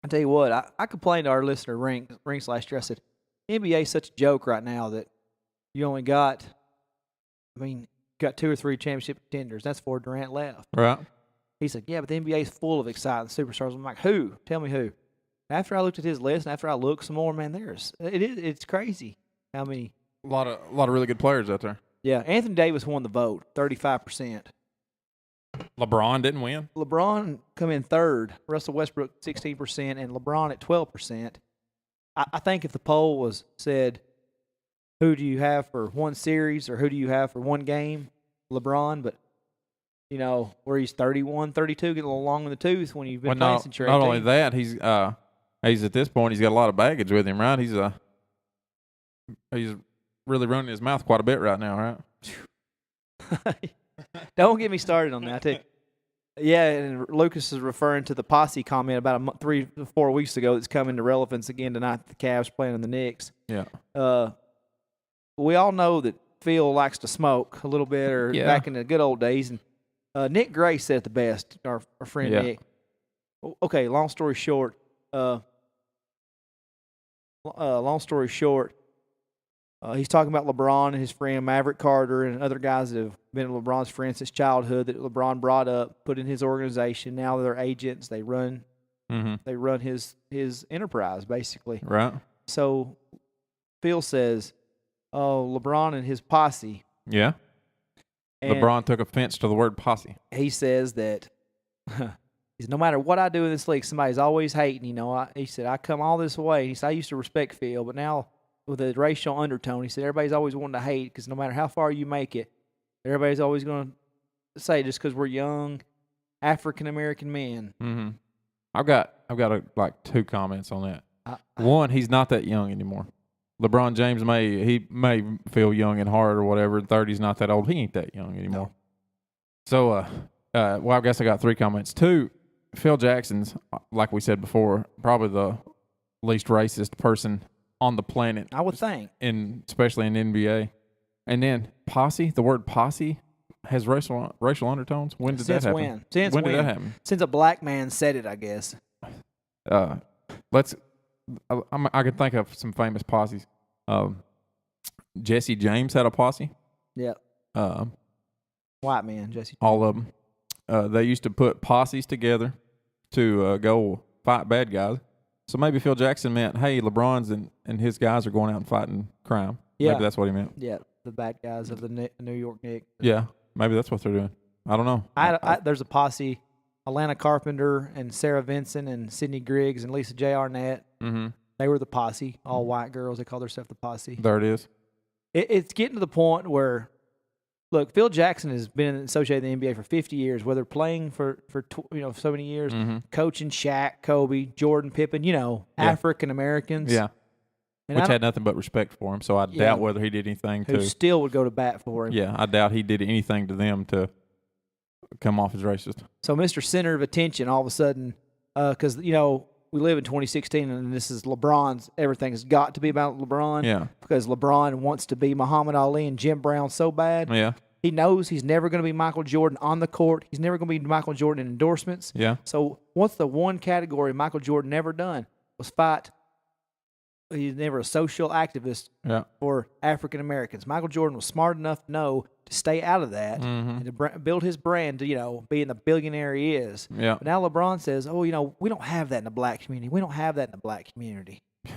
I tell you what, I complained to our listener, Ring/Dre. I said, NBA is such a joke right now that you only got 2 or 3 championship contenders. That's 4 Durant left. Right. He said, yeah, but the NBA is full of exciting superstars. I'm like, who? Tell me who. After I looked at his list and after I looked some more, man, it's crazy how many. A lot of really good players out there. Yeah, Anthony Davis won the vote, 35%. LeBron didn't win. LeBron come in 3rd. Russell Westbrook 16%, and LeBron at 12%. I think if the poll said, who do you have for one series or who do you have for one game, LeBron, but where he's 31, 32, getting a little long in the tooth when you've been playing since you're 18. Not only that, he's at this point he's got a lot of baggage with him, right? He's really running his mouth quite a bit right now, right? Don't get me started on that. Yeah, and Lucas is referring to the posse comment about 3 to 4 weeks ago that's come into relevance again tonight. The Cavs playing in the Knicks. Yeah. We all know that Phil likes to smoke a little bit, or back in the good old days. And Nick Gray said it the best. Our friend Nick. Okay. Long story short. He's talking about LeBron and his friend Maverick Carter and other guys that have been LeBron's friends since childhood that LeBron brought up, put in his organization. Now they're agents. They run his enterprise, basically. Right. So Phil says, LeBron and his posse. Yeah. And LeBron took offense to the word posse. He says that no matter what I do in this league, somebody's always hating. He said, I come all this way. He said, I used to respect Phil, but now with a racial undertone, he said, everybody's always wanting to hate because no matter how far you make it, everybody's always going to say just because we're young African-American men. Mm-hmm. I've got 2 comments on that. One, he's not that young anymore. LeBron James may feel young and hard or whatever. And 30's not that old. He ain't that young anymore. No. So, I guess I got 3 comments. 2, Phil Jackson's, like we said before, probably least racist person on the planet, I would think. especially in NBA. And then posse, the word posse has racial undertones. When did Since that happen? when? Since when did that happen? Since a black man said it, I guess. Let's. I can think of some famous posses. Jesse James had a posse. Yep. White man, Jesse. All of them. They used to put posses together to go fight bad guys. So maybe Phil Jackson meant, hey, LeBron's and his guys are going out and fighting crime. Yeah. Maybe that's what he meant. Yeah, the bad guys of the New York Knicks. Yeah, maybe that's what they're doing. I don't know. There's a posse, Alana Carpenter and Sarah Vincent and Sydney Griggs and Lisa J. Arnett. Mm-hmm. They were the posse, all white girls. They call themselves the posse. There it is. It's getting to the point where, look, Phil Jackson has been associated with the NBA for 50 years, whether playing for so many years, coaching Shaq, Kobe, Jordan, Pippen, African Americans. Yeah. And Which had nothing but respect for him, so I doubt whether he did anything who still would go to bat for him. Yeah, I doubt he did anything to them to come off as racist. So Mr. Center of Attention all of a sudden, because, we live in 2016 and this is LeBron's, everything has got to be about LeBron. Yeah. Because LeBron wants to be Muhammad Ali and Jim Brown so bad. Yeah. He knows he's never going to be Michael Jordan on the court. He's never going to be Michael Jordan in endorsements. Yeah. So what's the one category Michael Jordan never done was fight. He's never a social activist for African Americans. Michael Jordan was smart enough to know to stay out of that and to build his brand to, being the billionaire he is. Yeah. But now LeBron says, we don't have that in the black community. We don't have that in the black community. He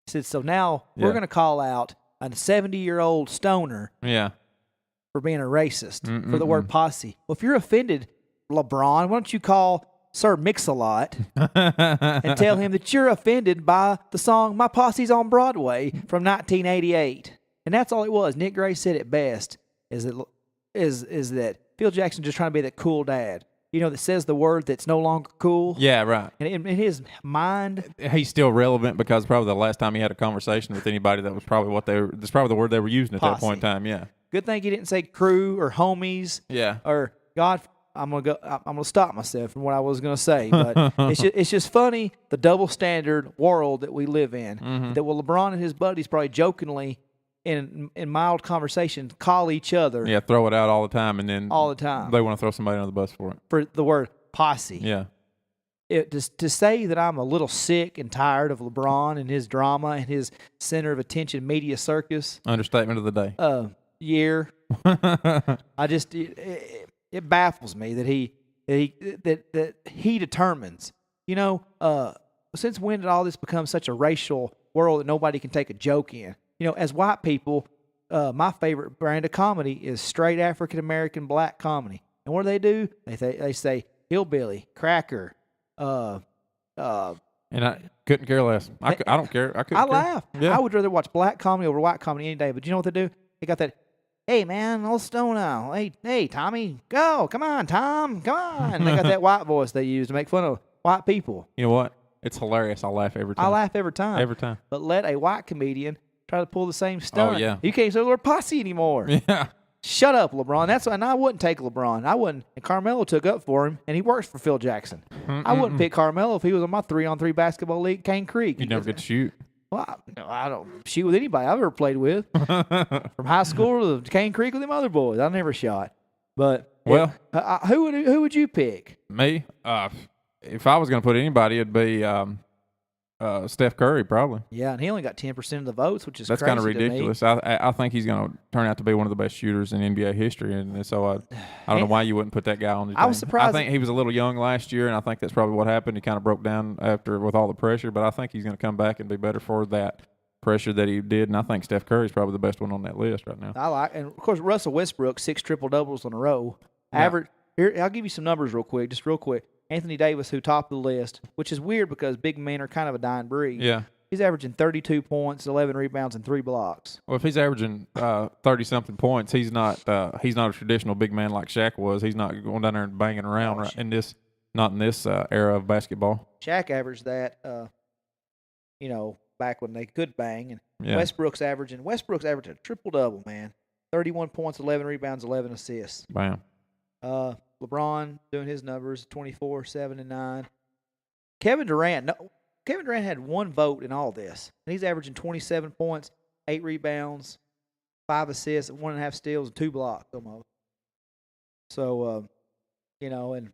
said, so now we're going to call out a 70-year-old stoner for being a racist, for the word posse. Well, if you're offended, LeBron, why don't you call Sir Mix-a-Lot and tell him that you're offended by the song My Posse's on Broadway from 1988. And that's all it was. Nick Gray said it best, is that Phil Jackson just trying to be that cool dad, that says the word that's no longer cool. Yeah, right. And in his mind, he's still relevant because probably the last time he had a conversation with anybody, that's probably the word they were using at that point in time. Yeah. Good thing he didn't say crew or homies. Yeah. Or God. I'm gonna stop myself from what I was gonna say, but it's just funny the double standard world that we live in. That LeBron and his buddies probably jokingly, in mild conversation, call each other. Yeah, throw it out all the time, and then all the time they want to throw somebody under the bus for it. For the word posse. Yeah. To say that I'm a little sick and tired of LeBron and his drama and his center of attention media circus. Understatement of the day. Year. I just. It baffles me that he determines. Since when did all this become such a racial world that nobody can take a joke in? As white people, my favorite brand of comedy is straight African American black comedy. And what do? They say hillbilly, cracker. And I couldn't care less. I don't care. I laugh. Yeah. I would rather watch black comedy over white comedy any day. But you know what they do? They got that. Hey, man, old stone now. Hey, Tommy, go. Come on, Tom. Come on. And they got that white voice they use to make fun of white people. You know what? It's hilarious. I laugh every time. I laugh every time. Every time. But let a white comedian try to pull the same stunt. Oh, yeah. You can't say the word posse anymore. Yeah. Shut up, LeBron. And I wouldn't take LeBron. I wouldn't. And Carmelo took up for him, and he works for Phil Jackson. I wouldn't pick Carmelo if he was on my 3-on-3 basketball league, Cane Creek. You'd never get to shoot. Well, I don't shoot with anybody I've ever played with. From high school to Cane Creek with them other boys. I never shot. But who would you pick? Me? If I was going to put anybody, it'd be Steph Curry, probably. Yeah, and he only got 10% of the votes, which is that's kind of ridiculous. I think he's going to turn out to be one of the best shooters in NBA history, and so I don't know why you wouldn't put that guy on the team. I was surprised. I think he was a little young last year, and I think that's probably what happened. He kind of broke down with all the pressure, but I think he's going to come back and be better for that pressure that he did, and I think Steph Curry's probably the best one on that list right now. And of course Russell Westbrook, 6 triple-doubles in a row. Average. Here, I'll give you some numbers real quick. Anthony Davis, who topped the list, which is weird because big men are kind of a dying breed. Yeah. He's averaging 32 points, 11 rebounds, and 3 blocks. Well, if he's averaging 30-something points, he's not a traditional big man like Shaq was. He's not going down there and banging around not in this era of basketball. Shaq averaged that, back when they could bang. And Westbrook's averaging a triple-double, man. 31 points, 11 rebounds, 11 assists. Bam. LeBron doing his numbers, 24, 7, and 9. Kevin Durant, Kevin Durant had one vote in all this, and he's averaging 27 points, 8 rebounds, 5 assists, 1.5 steals, and 2 blocks almost. So, and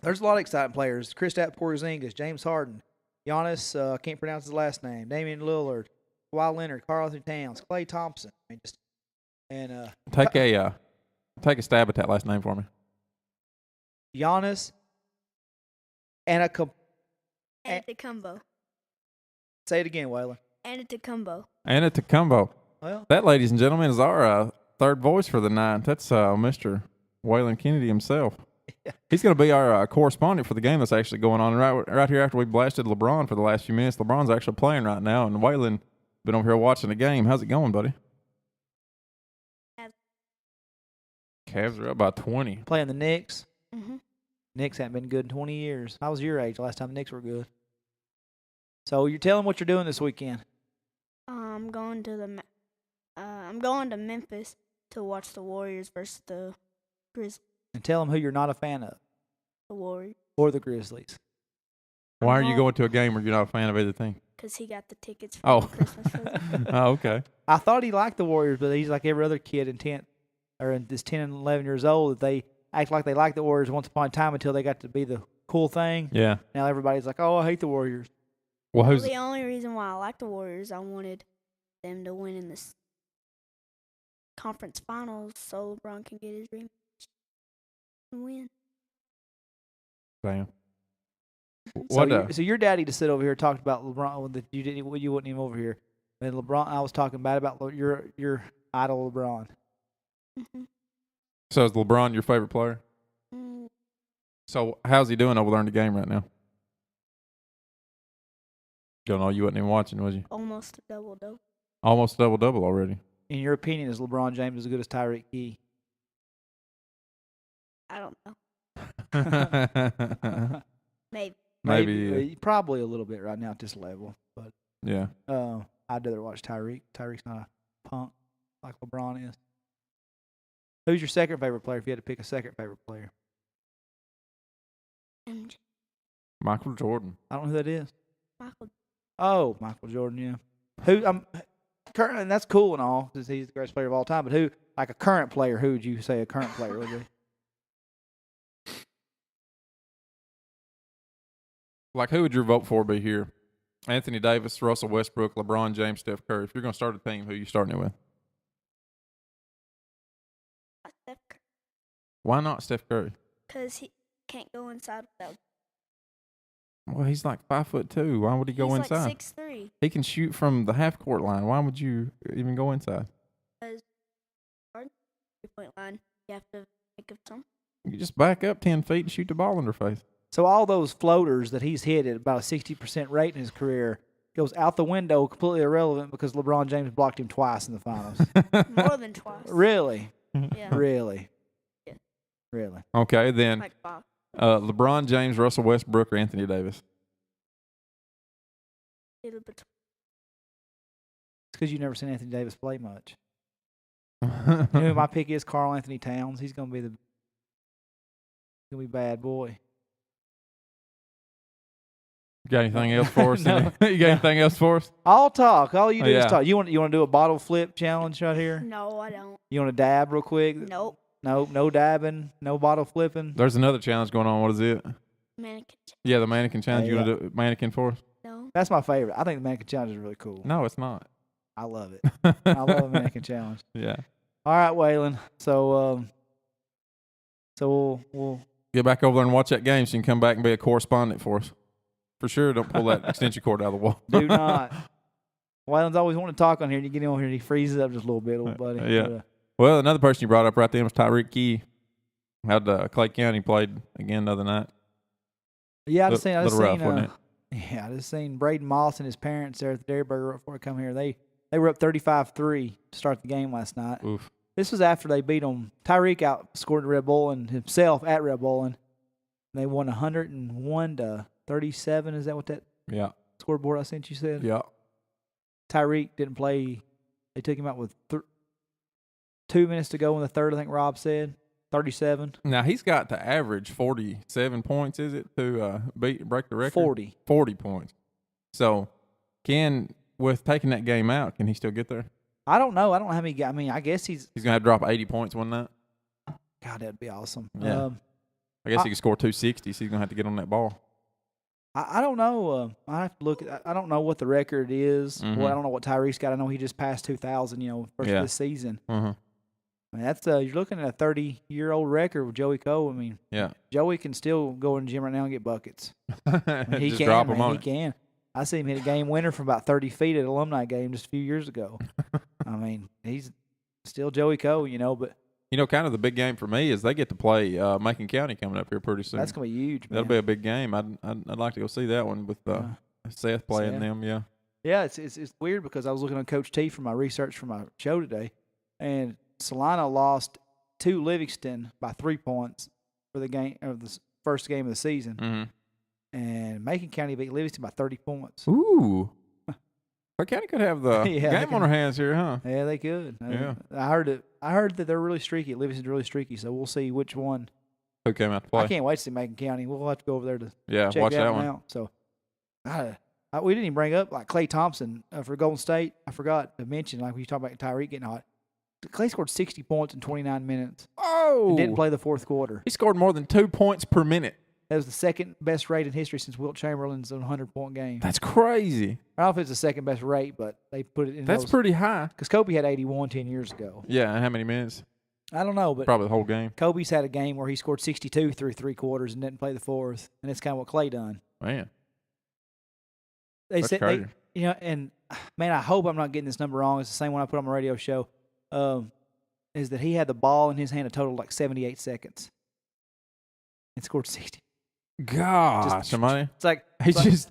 there's a lot of exciting players. Kristaps Porzingis, James Harden, Giannis, I can't pronounce his last name, Damian Lillard, Kawhi Leonard, Karl Anthony Towns, Klay Thompson. I mean, Take a stab at that last name for me. Giannis, Antetokounmpo. Say it again, Waylon. Antetokounmpo. Antetokounmpo. Well, That, ladies and gentlemen, is our third voice for the night. That's Mr. Waylon Kennedy himself. Yeah. He's going to be our correspondent for the game that's actually going on right here after we blasted LeBron for the last few minutes. LeBron's actually playing right now, and Waylon been over here watching the game. How's it going, buddy? Cavs are up by 20. playing the Knicks. Mm-hmm. Knicks haven't been good in 20 years. I was your age last time the Knicks were good. So you're telling what you're doing this weekend. I'm going to Memphis to watch the Warriors versus the Grizzlies. And tell them who you're not a fan of. The Warriors, Or the Grizzlies. Why are you going to a game where you're not a fan of either thing? because he got the tickets for Oh. the Christmas present. Oh, okay. I thought he liked the Warriors, but he's like every other kid in 10 and 11 years old that they act like they like the Warriors once upon a time until they got to be the cool thing. Yeah. Now everybody's like, oh, I hate the Warriors. Well, Well, who's the only reason why I like the Warriors, I wanted them to win in the conference finals so LeBron can get his rematch and win. Sam? So your daddy just sit over here talked about LeBron that you wasn't even over here. And LeBron, I was talking bad about your idol LeBron. Mm-hmm. So is LeBron your favorite player? Mm, So how's he doing over there in the game right now? Don't know. You wasn't even watching, was you? almost a double-double. Almost double already. In your opinion, is LeBron James as good as Tyreek Key? I don't know. Maybe. Maybe. Probably a little bit right now at this level. But Yeah. I'd rather watch Tyreek. Tyreek's not a punk like LeBron is. Who's your second favorite player if you had to pick a second favorite player? MJ. Michael Jordan. I don't know who that is. Michael. Oh, Michael Jordan, yeah. Current, and that's cool and all, because he's the greatest player of all time. But who, like a current player, who would you say a current player would be? Like, who would your vote for be here? Anthony Davis, Russell Westbrook, LeBron James, Steph Curry. If you're going to start a team, who are you starting it with? Steph Curry. Why not Steph Curry? Because he can't go inside without. Well, he's like 5'2". Why would he go He's inside? like 6'3". He can shoot from the half court line. Why would you even go inside? Because 3-point line, you have to think of something. You just back up 10 feet and shoot the ball in their face. So all those floaters that he's hit at about a 60% rate in his career goes out the window, completely irrelevant because LeBron James blocked him twice in the finals. More than twice. Really? Yeah. Really? Yeah. Really? Okay, then Like Bob. LeBron James, Russell Westbrook, or Anthony Davis? Little bit. It's because you've never seen Anthony Davis play much. You know who my pick is? Karl Anthony Towns. He's gonna be bad boy. You got anything else for us? No. You got anything else for us? I'll talk. All you do Yeah. is talk. You want to do a bottle flip challenge right here? No, I don't. You want to dab real quick? Nope. Nope. No dabbing. No bottle flipping. There's another challenge going on. What is it? Mannequin. Yeah, the mannequin challenge. You Yeah. want to do a mannequin for us? No. That's my favorite. I think the mannequin challenge is really cool. No, it's not. I love it. I love a mannequin challenge. Yeah. All right, Waylon. So we'll Get back over there and watch that game so you can come back and be a correspondent for us. For sure, don't pull that extension cord out of the wall. do not. Waylon's always wanting to talk on here. And you get him over here and he freezes up just a little bit, old buddy. Yeah. But, Well, another person you brought up right there was Tyreek Key. Had Clay County played again the other night. yeah, I just seen. Little rough, wasn't it? Yeah, I just seen Braden Moss and his parents there at the Dairy Burger before I come here. They were up 35-3 to start the game last night. Oof. This was after they beat them. Tyreek outscored Red Bull and himself at Red Bull, and they won 101-37. Is that what that Yeah. scoreboard I sent you said? Yeah. Tyreek didn't play. They took him out with 2 minutes to go in the third, I think Rob said. 37. Now, he's got to average 47 points, is it, to break the record? 40. 40 points. So, with taking that game out, can he still get there? I don't know. I don't know how many. I mean, I guess He's going to have to drop 80 points one night. God, that'd be awesome. Yeah. I guess he could score 260, so he's going to have to get on that ball. I don't know. I have to look at. I don't know what the record is. Mhm. Well, I don't know what Tyreek's got. I know he just passed 2,000. First of this season. Uh-huh. I mean, that's you're looking at a 30-year-old record with Joey Cole. I mean, Yeah. Joey can still go in the gym right now and get buckets. I mean, he Just can. drop Man, him on he it. can. I see him hit a game winner from about 30 feet at alumni game just a few years ago. I mean, he's still Joey Cole, but Kind of the big game for me is they get to play Macon County coming up here pretty soon. that's gonna be huge, man. That'll be a big game. I'd like to go see that one with Seth playing Seth. them. Yeah. Yeah, it's weird because I was looking on Coach T for my research for my show today, and Salina lost to Livingston by 3 points for the game of the first game of the season, Mm-hmm. and Macon County beat Livingston by 30 points. Ooh. Macon County could have the Yeah, they game on their hands here, huh? Yeah, they could. Yeah. I heard that they're really streaky. Livingston's really streaky, so we'll see which one. Who came out to play? I can't wait to see Macon County. We'll have to go over there to Yeah, check watch that that one one. out. So, we didn't even bring up like Klay Thompson for Golden State. I forgot to mention like when you talk about Tyreek getting hot. Klay scored 60 points in 29 minutes Oh. and didn't play the fourth quarter. He scored more than 2 points per minute. That was the second best rate in history since Wilt Chamberlain's 100-point game. That's crazy. I don't know if it's the second best rate, but they put it in. That's pretty high. because Kobe had 81 10 years ago. Yeah, and how many minutes? I don't know, but Probably the whole game. Kobe's had a game where he scored 62 through three quarters and didn't play the fourth, and it's kind of what Klay done. Man, They that's said crazy. and man, I hope I'm not getting this number wrong. It's the same one I put on my radio show. Is that he had the ball in his hand a total of like 78 seconds and scored 60. Gosh, somebody. It's like He's it's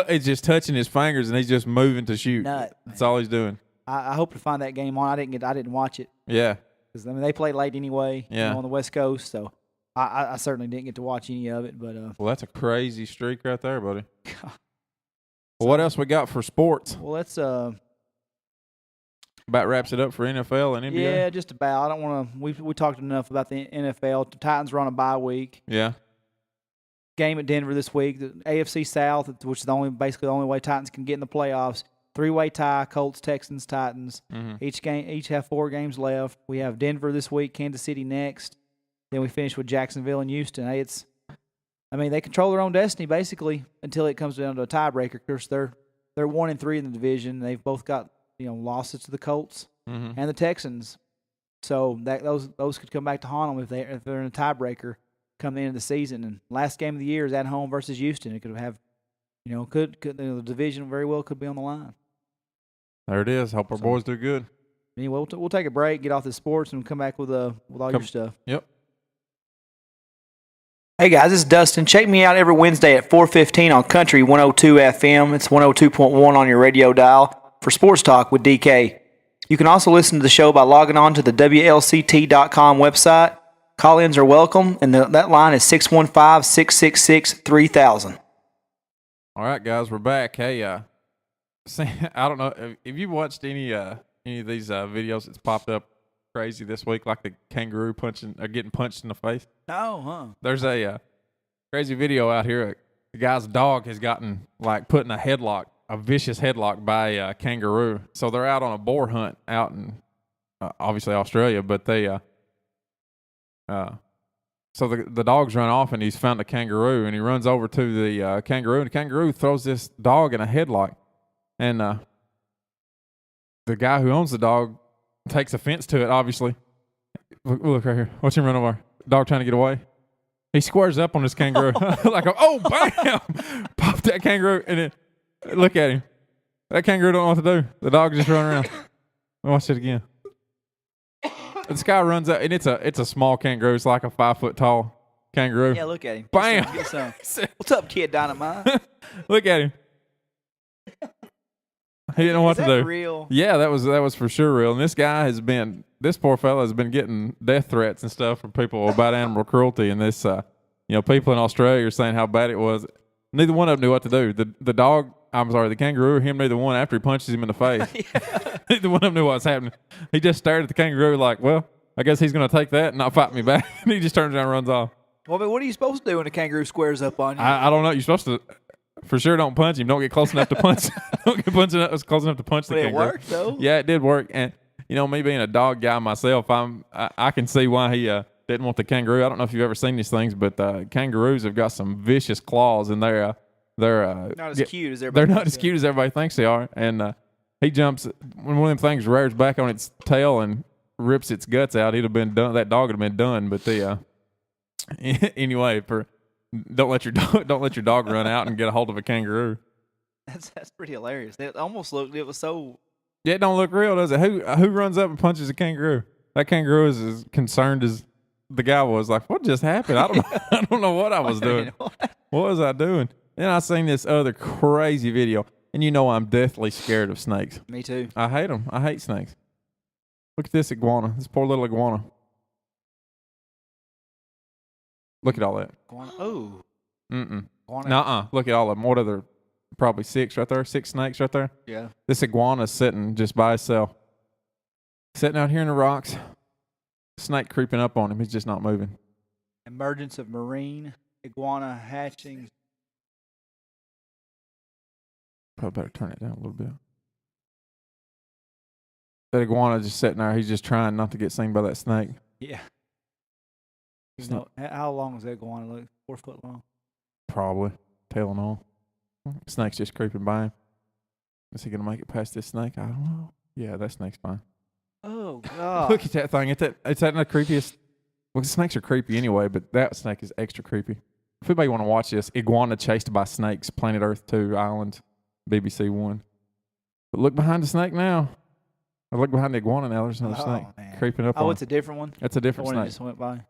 it's just touching his fingers and he's just moving to shoot. nut. That's all he's doing. I hope to find that game on. I didn't watch it Yeah. because they played late anyway. Yeah. On the West Coast, so I certainly didn't get to watch any of it. But Well, that's a crazy streak right there, buddy. Well, what else we got for sports? well, let's About wraps it up for NFL and NBA. yeah, just about. I don't want to. We talked enough about the NFL. The Titans are on a bye week. Yeah. Game at Denver this week. The AFC South, which is basically the only way Titans can get in the playoffs. 3-way tie: Colts, Texans, Titans. Mm-hmm. Each have 4 games left. We have Denver this week, Kansas City next. Then we finish with Jacksonville and Houston. Hey, they control their own destiny basically until it comes down to a tiebreaker. Of course, they're 1-3 in the division. They've both got losses to the Colts Mm-hmm. and the Texans. So those could come back to haunt them if they're in a tiebreaker come the end of the season. And last game of the year is at home versus Houston. It could have the division very well could be on the line. There it is. Hope our So- boys do good. Anyway, we'll take a break, get off the sports, and come back with all your stuff. Yep. Hey guys, this is Dustin. Check me out every Wednesday at 4:15 on Country 102 FM. It's 102.1 on your radio dial for Sports Talk with DK. You can also listen to the show by logging on to the WLCT.com website. Call-ins are welcome, and that line is 615-666-3000. All right, guys, we're back. Hey, I don't know if you watched any of these videos that's popped up crazy this week, like the kangaroo getting punched in the face. No, huh? There's a crazy video out here. The guy's dog has gotten put in a vicious headlock by a kangaroo. So they're out on a boar hunt out in obviously Australia, but they so the dog's run off and he's found a kangaroo and he runs over to the kangaroo and the kangaroo throws this dog in a headlock and the guy who owns the dog takes offense to it. Obviously, look right here. Watch him run over. Dog trying to get away. He squares up on this kangaroo bam! Pop that kangaroo and then look at him. That kangaroo don't know what to do. The dog just running around. Watch it again. This guy runs out, and it's a small kangaroo. It's like a 5 foot tall kangaroo. Yeah, look at him. Bam! Get some. What's up, Kid Dynamite? Look at him. He didn't know what Is to that do. real? Yeah, that was for sure real. And this poor fella has been getting death threats and stuff from people about animal cruelty. And this, people in Australia are saying how bad it was. Neither one of them knew what to do. The kangaroo, him, neither one after he punches him in the face. Neither one of them knew what was happening. He just stared at the kangaroo like, well, I guess he's going to take that and not fight me back. And he just turns around and runs off. Well, but what are you supposed to do when a kangaroo squares up on you? I don't know. You're supposed to For sure, don't punch him. Don't get close enough to punch. Don't get close enough to punch the But it kangaroo. worked though. Yeah, it did work. And me being a dog guy myself, I can see why he didn't want the kangaroo. I don't know if you've ever seen these things, but kangaroos have got some vicious claws, and they're Not as cute as everybody. they're not thinks as they cute as everybody thinks they are. And he jumps when one of them things rears back on its tail and rips its guts out. He'd have been done. That dog would have been done. But anyway, don't let your dog run out and get a hold of a kangaroo. are. That's pretty hilarious. It almost looked. It was so. Yeah, it don't look real, does it? Who runs up and punches a kangaroo? That kangaroo is as concerned as the guy was. Like, what just happened? I don't know. I don't know what I was doing. What was I doing? Then I seen this other crazy video, and I'm deathly scared of snakes. Me too. I hate them. I hate snakes. Look at this iguana. This poor little iguana. Look at all that. Oh. Mm-mm. Iguana. Nuh-uh. Look at all of them. What are there? Probably 6 right there. 6 snakes right there. Yeah. This iguana's sitting just by itself. Sitting out here in the rocks. Snake creeping up on him. He's just not moving. Emergence of marine iguana hatchings. Probably better turn it down a little bit. That iguana just sitting there. He's just trying not to get seen by that snake. Yeah. It's not How long is that iguana look? 4 foot long. probably tail and all. Snake's just creeping by him. Is he gonna make it past this snake? I don't know. Yeah, that snake's fine. Oh God. Look at that thing. It's that the creepiest. Well, snakes are creepy anyway, but that snake is extra creepy. If anybody want to watch this, iguana chased by snakes, Planet Earth 2 Island, BBC One. But look behind the snake now. I look behind the iguana now. There's another snake man. creeping up on Oh, him. it's a different one. That's a The different one that snake. just went by.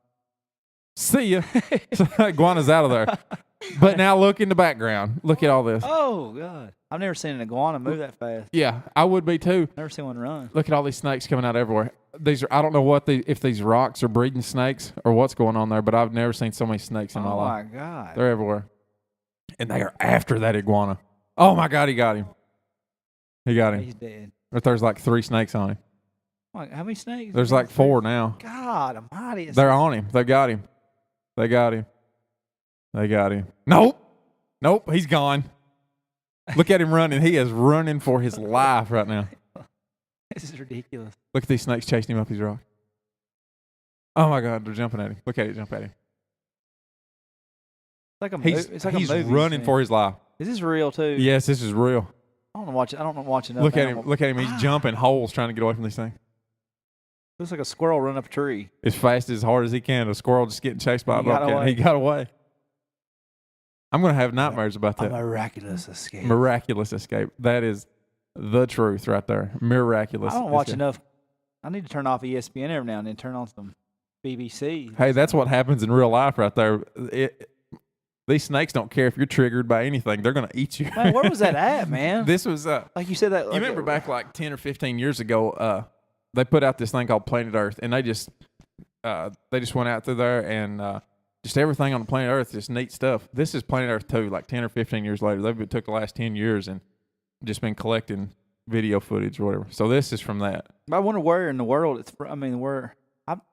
See ya. So iguana's out of there. But now look in the background. Look at all this. Oh God. I've never seen an iguana move that fast. Yeah, I would be too. Never seen one run. Look at all these snakes coming out everywhere. These are, I don't know if these rocks are breeding snakes or what's going on there, but I've never seen so many snakes in my Oh life. my God. They're everywhere. And they are after that iguana. Oh my God, he got him. He got him. He's dead. But there's like 3 snakes on him. Like, how many snakes? There's like 4 now. God almighty. It's They're on him. They got him. They got him. They got him. Nope. Nope. He's gone. Look at him running. He is running for his life right now. This is ridiculous. Look at these snakes chasing him up these rocks. Oh my God, they're jumping at him. Look at it, jump at him. It's like a He's a movie running scene. for his life. Is this real too? Yes, this is real. I don't know watch. I don't know watch enough. Look at him. animal- Look at him. He's jumping holes trying to get away from these things. Looks like a squirrel running up a tree. As fast as hard as he can. A squirrel just getting chased by a He got bobcat. away. He got away. I'm going to have nightmares about A that. miraculous escape. Miraculous escape. That is the truth right there. Miraculous. I don't watch escape. enough. I need to turn off ESPN every now and then. Turn on some BBC. Hey, that's what happens in real life right there. These snakes don't care if you're triggered by anything. They're going to eat you. Man, where was that at, man? This was Like you said that. you Like remember back like 10 or 15 years ago, they put out this thing called Planet Earth, and they just went out through there and just everything on the planet Earth, just neat stuff. This is Planet Earth 2, like 10 or 15 years later. They've took the last 10 years and just been collecting video footage or whatever. So this is from that. I wonder where in the world it's from. I mean, where.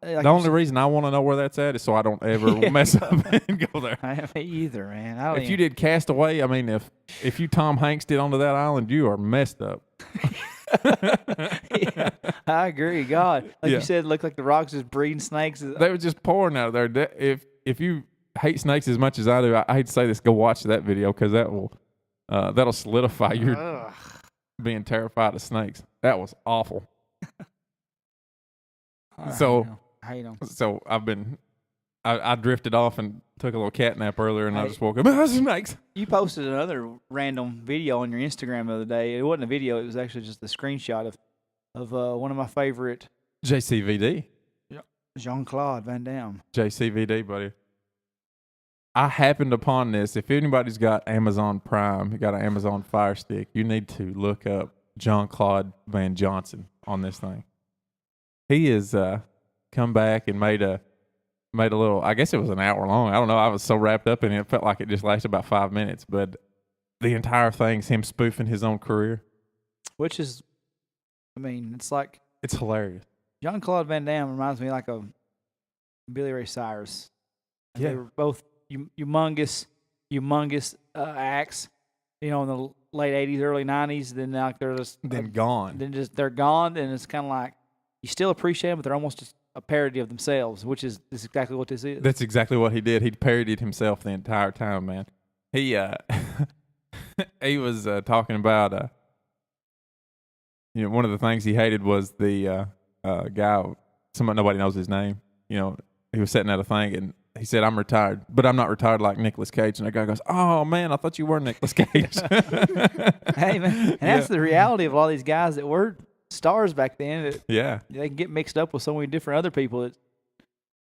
Like The only reason I want to know where that's at is so I don't ever mess up and go there. I am either, man. I don't If you did Castaway, I mean, if you Tom Hanks did onto that island, you are messed up. Yeah, I agree. God, like Yeah. you said, it looked like the rocks is breeding snakes. They were just pouring out of there. If you hate snakes as much as I do, I hate to say this, go watch that video because that'll solidify your Ugh. being terrified of snakes. That was awful. I So- hate 'em. So I drifted off and took a little cat nap earlier, and I just woke up. Snakes. You posted another random video on your Instagram the other day. It wasn't a video; it was actually just a screenshot of one of my favorite JCVD. Jean-Claude Van Damme. JCVD, buddy. I happened upon this. If anybody's got Amazon Prime, you got an Amazon Fire Stick, you need to look up Jean-Claude Van Johnson on this thing. He has come back and made a little, I guess it was an hour long. I don't know. I was so wrapped up in it. It felt like it just lasted about 5 minutes. But the entire thing's him spoofing his own career. Which is, I mean, it's like It's hilarious. Jean-Claude Van Damme reminds me like of Billy Ray Cyrus. And Yeah. They were both humongous acts. in the late 80s, early 90s. Then like they're just Then gone. then just they're gone, and it's kind of like you still appreciate them, but they're almost just a parody of themselves, which is exactly what this is. That's exactly what he did. He parodied himself the entire time, man. He he was talking about one of the things he hated was the guy. Nobody knows his name. He was setting out a thing and he said, "I'm retired, but I'm not retired like Nicolas Cage." And that guy goes, "Oh man, I thought you were Nicolas Cage." Hey man, and that's the reality of all these guys that were stars back then. That Yeah. they can get mixed up with so many different other people. That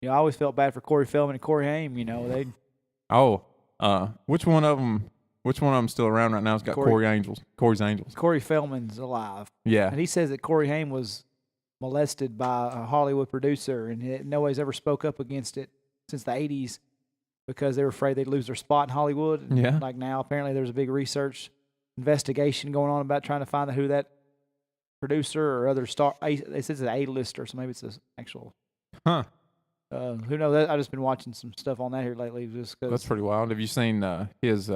I always felt bad for Corey Feldman and Corey Haim. They Which one of them still around right now has got Corey's Angels? Corey Feldman's alive, Yeah. and he says that Corey Haim was molested by a Hollywood producer, and nobody's ever spoke up against it since the 80s because they were afraid they'd lose their spot in Hollywood. And Yeah. like now, apparently there's a big research investigation going on about trying to find out who that producer or other star. They said it's an A-lister, so maybe it's an actual. Huh. Who knows? I've just been watching some stuff on that here lately. Just 'cause That's pretty wild. Have you seen his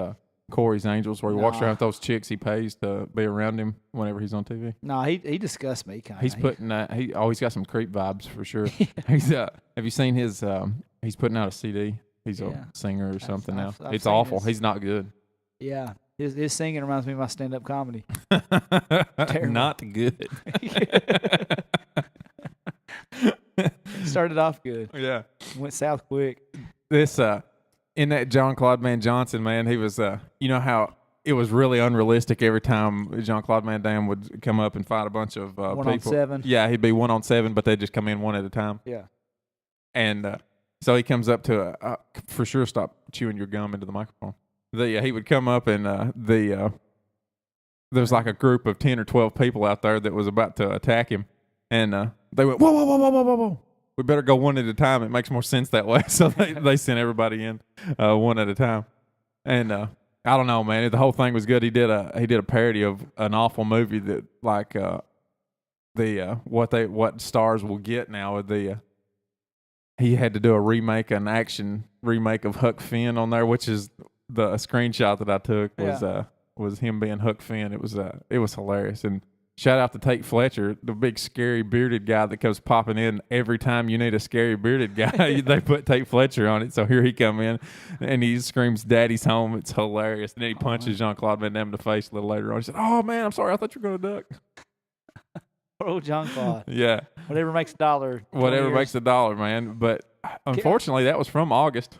Corey's Angels where he walks Nah. around with those chicks he pays to be around him whenever he's on TV? No, he disgusts me kind of. He's putting he's got some creep vibes for sure. He's have you seen his he's putting out a CD. He's Yeah. a singer or something now. I've It's seen awful. his- He's not good. Yeah, his singing reminds me of my stand-up comedy. Terrible. Not good. Started off good, Yeah. went south quick. This in that John Claude Van Johnson, man, he was how it was really unrealistic every time Jean Claude Van Damme would come up and fight a bunch of people. 1-on-7. Yeah, he'd be 1-on-7, but they'd just come in one at a time. Yeah. And so he comes up to for sure stop chewing your gum into the microphone. He would come up and there was like a group of 10 or 12 people out there that was about to attack him, and they went, whoa, whoa, whoa, whoa, whoa, whoa, whoa. We better go one at a time. It makes more sense that way. So they sent everybody in one at a time. And I don't know, man. The whole thing was good. He did a parody of an awful movie that like what stars will get now. He had to do an action remake of Huck Finn on there, which is the screenshot that I took was him being Huck Finn. It was hilarious. And shout out to Tate Fletcher, the big scary bearded guy that comes popping in every time you need a scary bearded guy. They put Tate Fletcher on it, so here he come in, and he screams, "Daddy's home!" It's hilarious. And then he punches Jean-Claude Van Damme in the face a little later on. He said, "Oh man, I'm sorry, I thought you were gonna duck." Poor old John Claude. Yeah, Whatever makes $1. 20 whatever years. makes $1, man. But unfortunately, that was from August.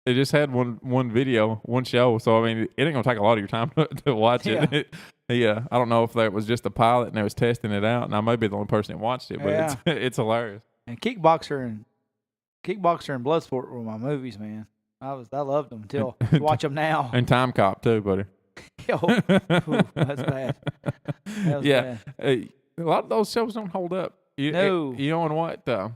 They just had one video, one show. So I mean, it ain't gonna take a lot of your time to watch it. I don't know if that was just a pilot and they was testing it out, and I may be the only person that watched it, but it's hilarious. And Kickboxer and Bloodsport were my movies, man. I loved them until I watch them now. And Time Cop too, buddy. Ooh, that's bad. That was bad. A lot of those shows don't hold up. You know what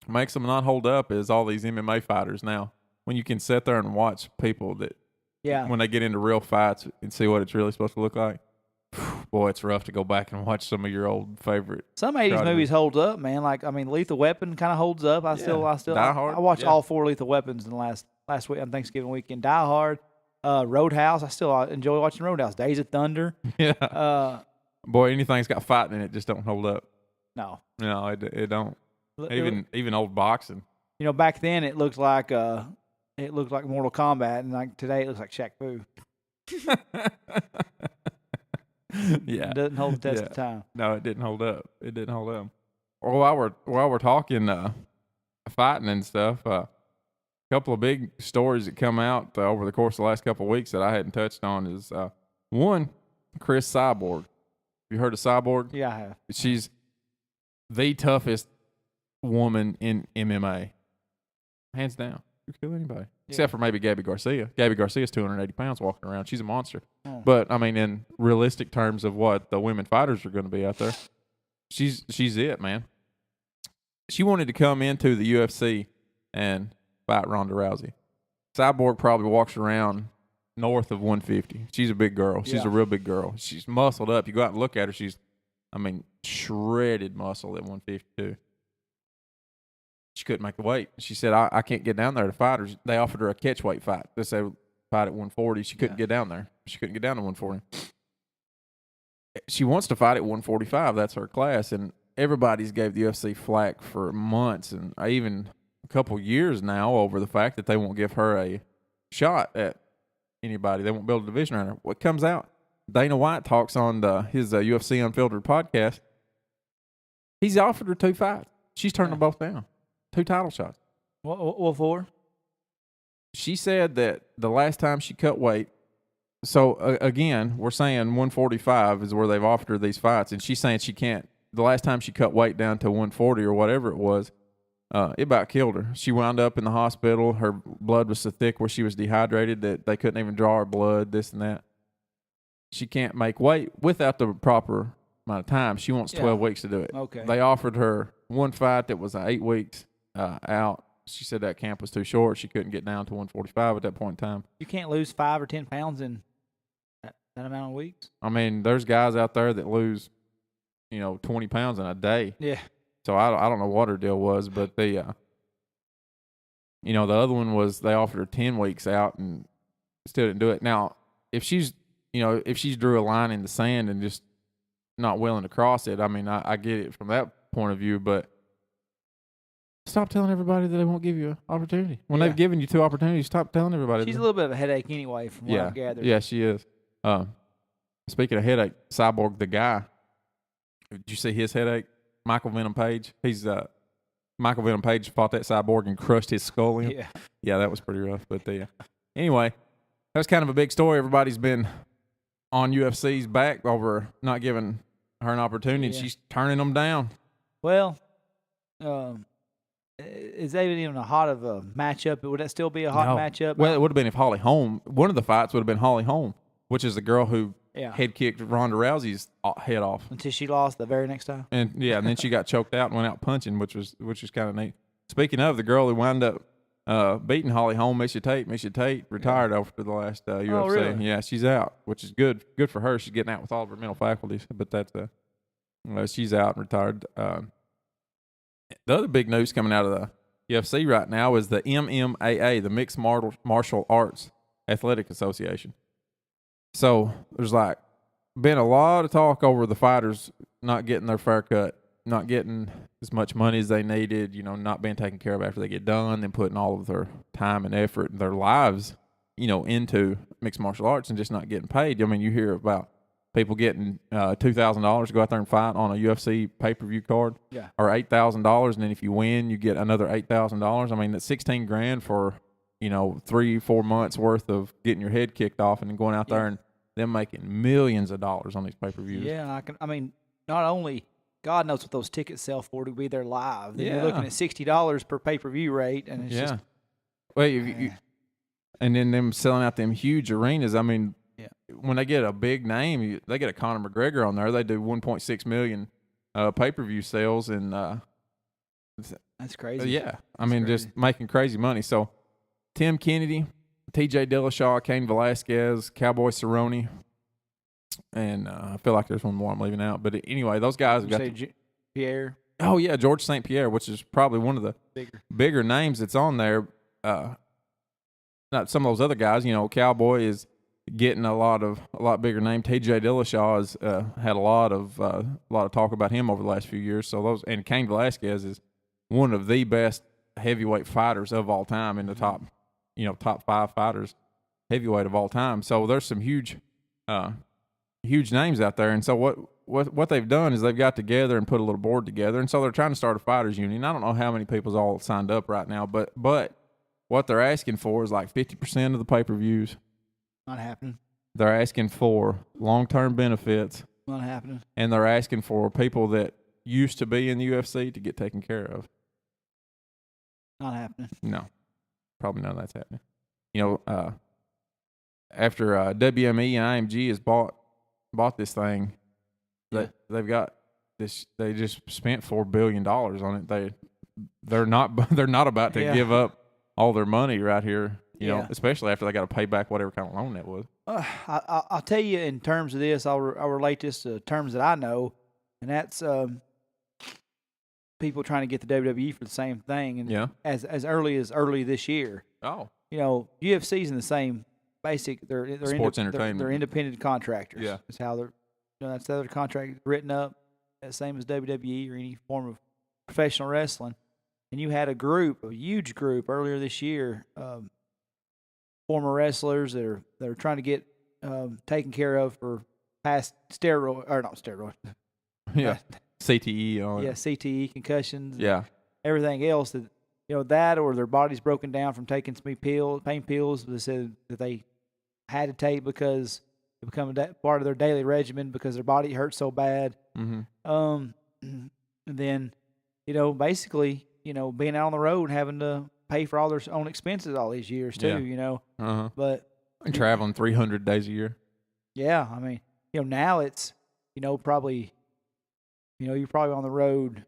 makes them not hold up is all these MMA fighters now. When you can sit there and watch people that, when they get into real fights and see what it's really supposed to look like, boy, it's rough to go back and watch some of your old favorite. Some 80s movies hold up, man. Like, I mean, Lethal Weapon kind of holds up. I Die Hard. I watched all 4 Lethal Weapons in the last week on Thanksgiving weekend. Die Hard, Roadhouse. I still enjoy watching Roadhouse. Days of Thunder. Yeah. Boy, anything's got fighting in it just don't hold up. No, it don't. Even old boxing. Back then it looked like Mortal Kombat, and like today it looks like Shaq Fu. Yeah, It doesn't hold the test of time. No, it didn't hold up. Or while we're talking fighting and stuff, a couple of big stories that come out over the course of the last couple of weeks that I hadn't touched on is one, Chris Cyborg. Have you heard of Cyborg? Yeah, I have. She's the toughest woman in MMA, hands down. You kill anybody except for maybe Gabby Garcia. Gabby Garcia's 280 pounds walking around. She's a monster. Oh. But I mean, in realistic terms of what the women fighters are going to be out there, she's it, man. She wanted to come into the UFC and fight Ronda Rousey. Cyborg probably walks around north of 150. She's a big girl. She's a real big girl. She's muscled up. You go out and look at her. She's, shredded muscle at 152. She couldn't make the weight. She said, I can't get down there to fight her. They offered her a catch weight fight. They said, fight at 140. She couldn't get down there. She couldn't get down to 140. She wants to fight at 145. That's her class, and everybody's gave the UFC flack for months and even a couple years now over the fact that they won't give her a shot at anybody. They won't build a division around her. What comes out? Dana White talks on his UFC Unfiltered podcast. He's offered her 2 fights. She's turned them both down. 2 title shots. What for? She said that the last time she cut weight, so again, we're saying 145 is where they've offered her these fights, and she's saying she can't. The last time she cut weight down to 140 or whatever it was, it about killed her. She wound up in the hospital. Her blood was so thick where she was dehydrated that they couldn't even draw her blood, this and that. She can't make weight without the proper amount of time. She wants 12 weeks to do it. Okay. They offered her one fight that was 8 weeks out. She said that camp was too short. She couldn't get down to 145 at that point in time. You can't lose 5 or 10 pounds in that amount of weeks. I mean, there's guys out there that lose, 20 pounds in a day. Yeah. So I don't know what her deal was, but the other one was they offered her 10 weeks out and still didn't do it. Now, if she's drew a line in the sand and just not willing to cross it, I mean, I get it from that point of view, but stop telling everybody that they won't give you an opportunity. When they've given you 2 opportunities, stop telling everybody. She's a little bit of a headache anyway, from what I've gathered. Yeah, she is. Speaking of headache, Cyborg the guy, did you see his headache? Michael Venom Page. Michael Venom Page fought that Cyborg and crushed his skull in. Yeah, that was pretty rough. But anyway, that was kind of a big story. Everybody's been on UFC's back over not giving her an opportunity, and she's turning them down. Well, is that even a hot of a matchup? Would that still be a hot matchup? Well, it would have been if Holly Holm. One of the fights would have been Holly Holm, which is the girl who head kicked Ronda Rousey's head off until she lost the very next time. And then she got choked out and went out punching, which was kind of neat. Speaking of, the girl who wound up beating Holly Holm, Misha Tate, retired after the last UFC. Oh, really? Yeah, she's out, which is good for her. She's getting out with all of her mental faculties, but that's she's out and retired. The other big news coming out of the UFC right now is the MMAA, the Mixed Martial Arts Athletic Association. So there's been a lot of talk over the fighters not getting their fair cut, not getting as much money as they needed, not being taken care of after they get done, then putting all of their time and effort and their lives, into mixed martial arts and just not getting paid. I mean, you hear about people getting $2,000 to go out there and fight on a UFC pay-per-view card, or $8,000, and then if you win, you get another $8,000. I mean, that's $16,000 for 3-4 months worth of getting your head kicked off and then going out there and them making millions of dollars on these pay-per-views. Yeah, not only God knows what those tickets sell for to be there live. Then you're looking at $60 per pay-per-view rate, and it's just and then them selling out them huge arenas. I mean, when they get a big name, they get a Conor McGregor on there. They do 1.6 million pay-per-view sales, and that's crazy. Just making crazy money. So Tim Kennedy, T.J. Dillashaw, Cain Velasquez, Cowboy Cerrone, and I feel like there's one more I'm leaving out. But anyway, those guys have got Pierre. Oh yeah, George St. Pierre, which is probably one of the bigger names that's on there. Not some of those other guys. Cowboy is getting a lot bigger name. T.J. Dillashaw has had a lot of talk about him over the last few years. So and Cain Velasquez is one of the best heavyweight fighters of all time in the top 5 fighters heavyweight of all time. So there's some huge names out there. And so what they've done is they've got together and put a little board together. And so they're trying to start a fighters union. I don't know how many people's all signed up right now, but what they're asking for is 50% of the pay-per-views. Not happening. They're asking for long-term benefits. Not happening. And they're asking for people that used to be in the UFC to get taken care of. Not happening. No. Probably none of that's happening. After WME and IMG has bought this thing, they've got this. They just spent $4 billion on it. They're not about to give up all their money right here. Especially after they got to pay back whatever kind of loan that was. I'll tell you in terms of this. I'll relate this to terms that I know, and that's people trying to get the WWE for the same thing, and as early this year. Oh, UFC's in the same they're Sports entertainment. They're independent contractors. Yeah. That's how they're. That's the other contract written up, same as WWE or any form of professional wrestling. And you had a huge group earlier this year, former wrestlers that are trying to get taken care of for past not steroid. Yeah. CTE. All Yeah, that. CTE, concussions. Yeah. Everything else that or their body's broken down from taking some pain pills that said that they had to take because it become part of their daily regimen because their body hurts so bad. Mm-hmm. And then, basically, being out on the road and having to pay for all their own expenses all these years too, Yeah. Uh-huh. But And traveling 300 days a year. yeah, I mean, now it's, probably, you're probably on the road,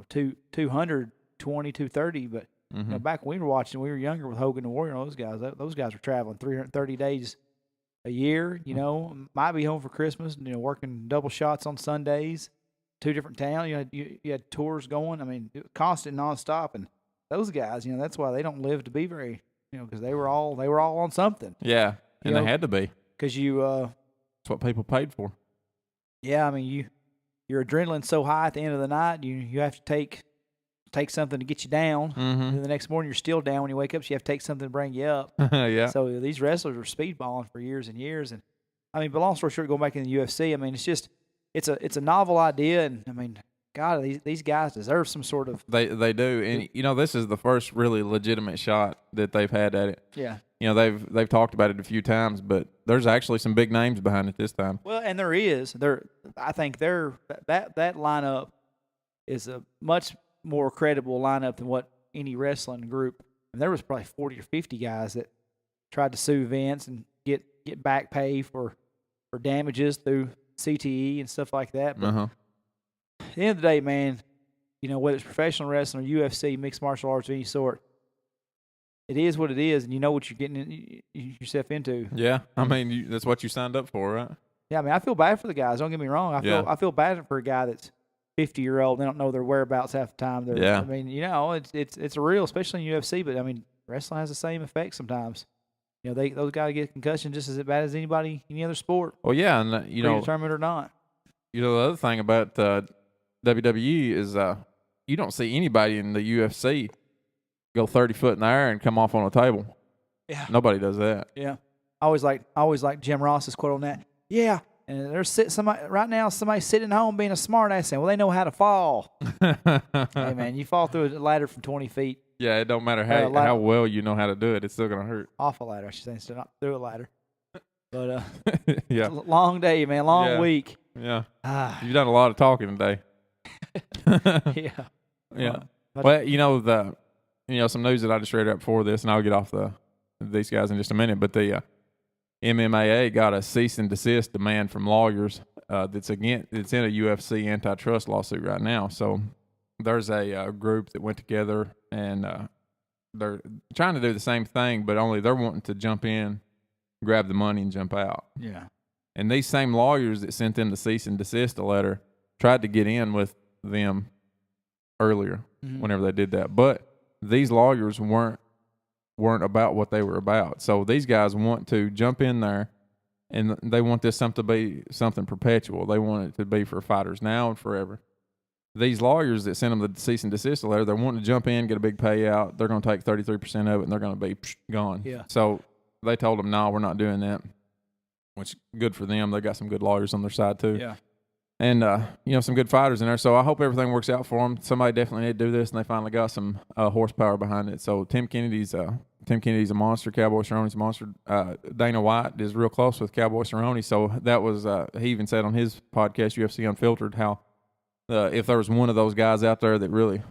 220, 230, but Mm-hmm. back when we were watching, we were younger with Hogan and Warrior and those guys. Those guys were traveling 330 days a year. Might be home for Christmas. Working double shots on Sundays, 2 different towns. You had tours going. I mean, constant, nonstop. And those guys, that's why they don't live to be very, because they were all on something. Yeah. And they had to be. Because That's what people paid for. yeah, I mean, your adrenaline's so high at the end of the night, you have to take something to get you down. Mm-hmm. And then the next morning you're still down when you wake up, so you have to take something to bring you up. Yeah. So these wrestlers were speedballing for years and years. And I mean, but long story short, going back in the UFC, I mean, it's a novel idea, and I mean, God, these guys deserve some sort of They do. And this is the first really legitimate shot that they've had at it. yeah. They've talked about it a few times, but there's actually some big names behind it this time. Well, and I think that lineup is a much more credible lineup than what any wrestling group. And there was probably 40 or 50 guys that tried to sue Vince and get back pay for damages through CTE and stuff like that. But Uh-huh. at the end of the day, man, whether it's professional wrestling or UFC, mixed martial arts of any sort, it is what it is, and you know what you're getting yourself into. Yeah. I mean, that's what you signed up for, right? Yeah, I mean, I feel bad for the guys. Don't get me wrong. I feel bad for a guy that's 50-year-old. They don't know their whereabouts half the time. Yeah. I mean, it's real, especially in UFC. But I mean, wrestling has the same effect sometimes. Those guys get concussion just as bad as any other sport. Well, yeah, and predetermined or not. the other thing about WWE is you don't see anybody in the UFC go 30 foot in the air and come off on a table. Yeah. Nobody does that. Yeah. I always like Jim Ross's quote on that. Yeah. And there's somebody sitting at home being a smart ass saying, well, they know how to fall. Hey, man, you fall through a ladder from 20 feet. Yeah, it don't matter how well you know how to do it. It's still going to hurt. Off a ladder, I should say, instead of not through a ladder. But Yeah. long day, man, long Yeah. week. Yeah. Ah, You've done a lot of talking today. yeah. Yeah. But- Well, some news that I just read up before this, and I'll get off these guys in just a minute, but the MMAA got a cease and desist demand from lawyers that's in a UFC antitrust lawsuit right now. So there's a group that went together, and they're trying to do the same thing, but only they're wanting to jump in, grab the money, and jump out. Yeah. And these same lawyers that sent them the cease and desist letter tried to get in with them earlier whenever they did that. But these lawyers weren't about what they were about. So these guys want to jump in there, and they want this to be something perpetual. They want it to be for fighters now and forever. These lawyers that sent them the cease and desist letter, they're wanting to jump in, get a big payout. They're going to take 33% of it, and they're going to be gone. Yeah. So they told them, no, we're not doing that, which good for them. They got some good lawyers on their side too. Yeah. And, some good fighters in there. So I hope everything works out for them. Somebody definitely need to do this, and they finally got some horsepower behind it. So Tim Kennedy's a monster. Cowboy Cerrone's a monster. Dana White is real close with Cowboy Cerrone. So that was he even said on his podcast, UFC Unfiltered, how if there was one of those guys out there that really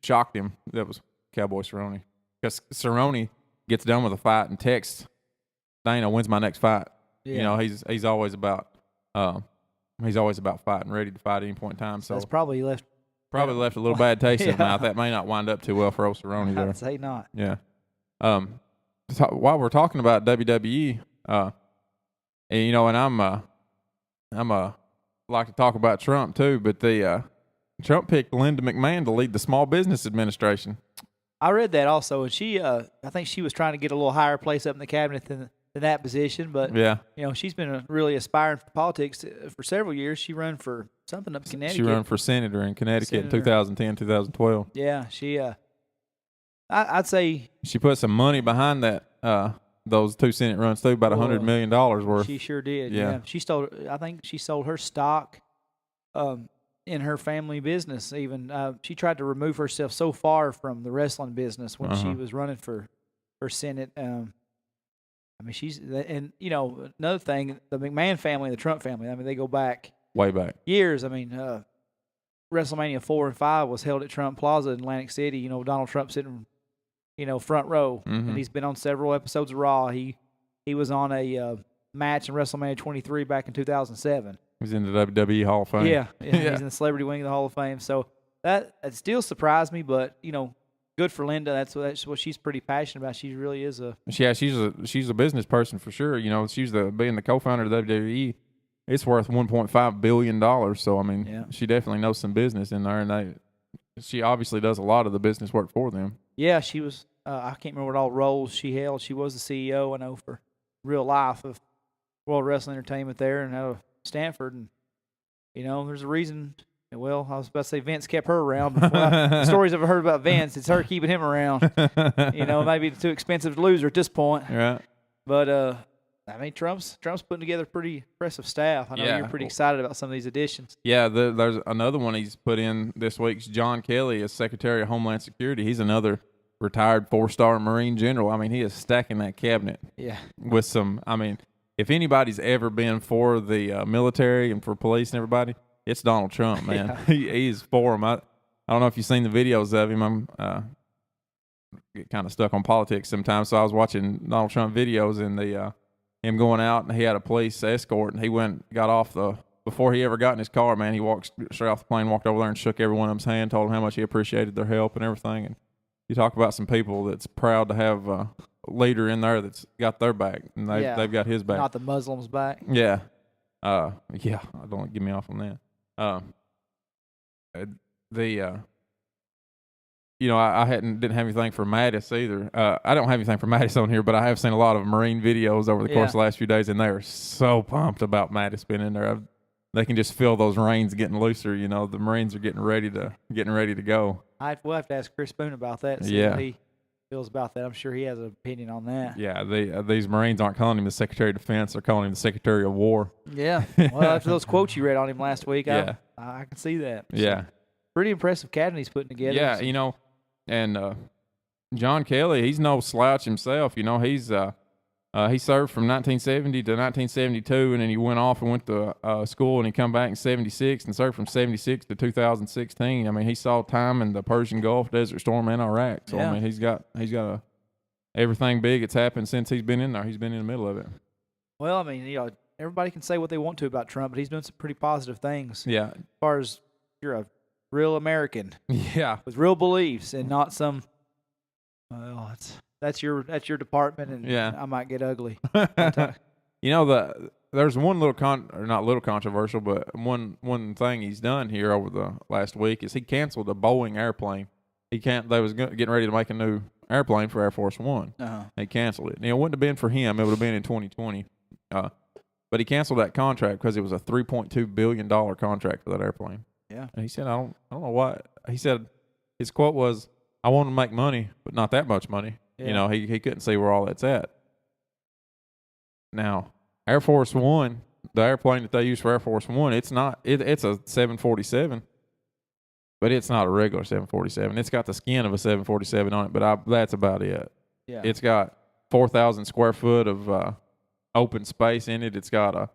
shocked him, that was Cowboy Cerrone. Because Cerrone gets done with a fight and texts Dana, when's my next fight? Yeah. He's always about fighting, ready to fight at any point in time. So That's probably left. left a little bad taste in his Yeah. mouth. That may not wind up too well for old Cerrone there. I'd say not. Yeah. While we're talking about WWE, and I'm like to talk about Trump too, but Trump picked Linda McMahon to lead the Small Business Administration. I read that also, and she, I think she was trying to get a little higher place up in the cabinet that position. But Yeah. she's been really aspiring for politics for several years. She ran for something up in Connecticut. She ran for senator in Connecticut in Senator. 2010, 2012. Yeah, she. I'd say She put some money behind that. Those 2 Senate runs too, about $100 million worth. she sure did. Yeah. She stole. I think she sold her stock, in her family business. Even she tried to remove herself so far from the wrestling business when she was running for Senate. I mean, she's and another thing, the McMahon family, and the Trump family. I mean, they go back Way back. years. I mean, WrestleMania 4 and 5 was held at Trump Plaza in Atlantic City. Donald Trump sitting, front row, and he's been on several episodes of Raw. He was on a match in WrestleMania 23 back in 2007. He's in the WWE Hall of Fame. Yeah, he's in the celebrity wing of the Hall of Fame. So that still surprised me, but good for Linda. That's what she's pretty passionate about. She really is a. Yeah, she's a business person for sure. She's being the co-founder of WWE. It's worth $1.5 billion. So I mean, she definitely knows some business in there, and she obviously does a lot of the business work for them. Yeah, she was. I can't remember what all roles she held. She was the CEO, I know, for real life of World Wrestling Entertainment there and out of Stanford. And there's a reason. Well, I was about to say Vince kept her around. Before the stories I've heard about Vince, it's her keeping him around. Maybe too expensive to lose her at this point. Right. But I mean, Trump's putting together a pretty impressive staff. I know you're pretty excited about some of these additions. Yeah, there's another one he's put in this week's John Kelly as Secretary of Homeland Security. He's another retired 4-star Marine general. I mean, he is stacking that cabinet. Yeah. With some, I mean, if anybody's ever been for the military and for police and everybody, it's Donald Trump, man. Yeah. He's for him. I don't know if you've seen the videos of him. I'm get kind of stuck on politics sometimes, so I was watching Donald Trump videos and him going out, and he had a police escort, and he got off before he ever got in his car, man. He walked straight off the plane, walked over there and shook every one of them's hand, told them how much he appreciated their help and everything. And you talk about some people that's proud to have a leader in there that's got their back, and they've got his back. Not the Muslims' back. Yeah. Don't get me off on that. I didn't have anything for Mattis either. I don't have anything for Mattis on here, but I have seen a lot of Marine videos over the course of the last few days, and they are so pumped about Mattis being in there. They can just feel those reins getting looser. The Marines are getting ready to go. We'll have to ask Chris Boone about that. See what he feels about that. I'm sure he has an opinion on that. Yeah, these Marines aren't calling him the Secretary of Defense; they're calling him the Secretary of War. Yeah. Well, after those quotes you read on him last week, I can see that. So, yeah. Pretty impressive cabinet he's putting together. Yeah, and John Kelly, he's no slouch himself. He served from 1970 to 1972, and then he went off and went to school, and he come back in 76 and served from 76 to 2016. I mean, he saw time in the Persian Gulf, Desert Storm, and Iraq. So I mean, he's got everything big that's happened since he's been in there. He's been in the middle of it. Well, I mean, everybody can say what they want to about Trump, but he's doing some pretty positive things. Yeah. As far as you're a real American. Yeah. With real beliefs and not some. Well, that's your department, and I might get ugly. There's one not little controversial, but one thing he's done here over the last week is he canceled a Boeing airplane. They was getting ready to make a new airplane for Air Force One. He canceled it. It wouldn't have been for him; it would have been in 2020. But he canceled that contract because it was a $3.2 billion contract for that airplane. Yeah. And he said, I don't know why. He said his quote was, "I want to make money, but not that much money." Yeah. He couldn't see where all that's at. Now, Air Force One, the airplane that they use for Air Force One, it's a 747, but it's not a regular 747. It's got the skin of a 747 on it, but that's about it. Yeah. It's got 4,000 square foot of open space in it. It's got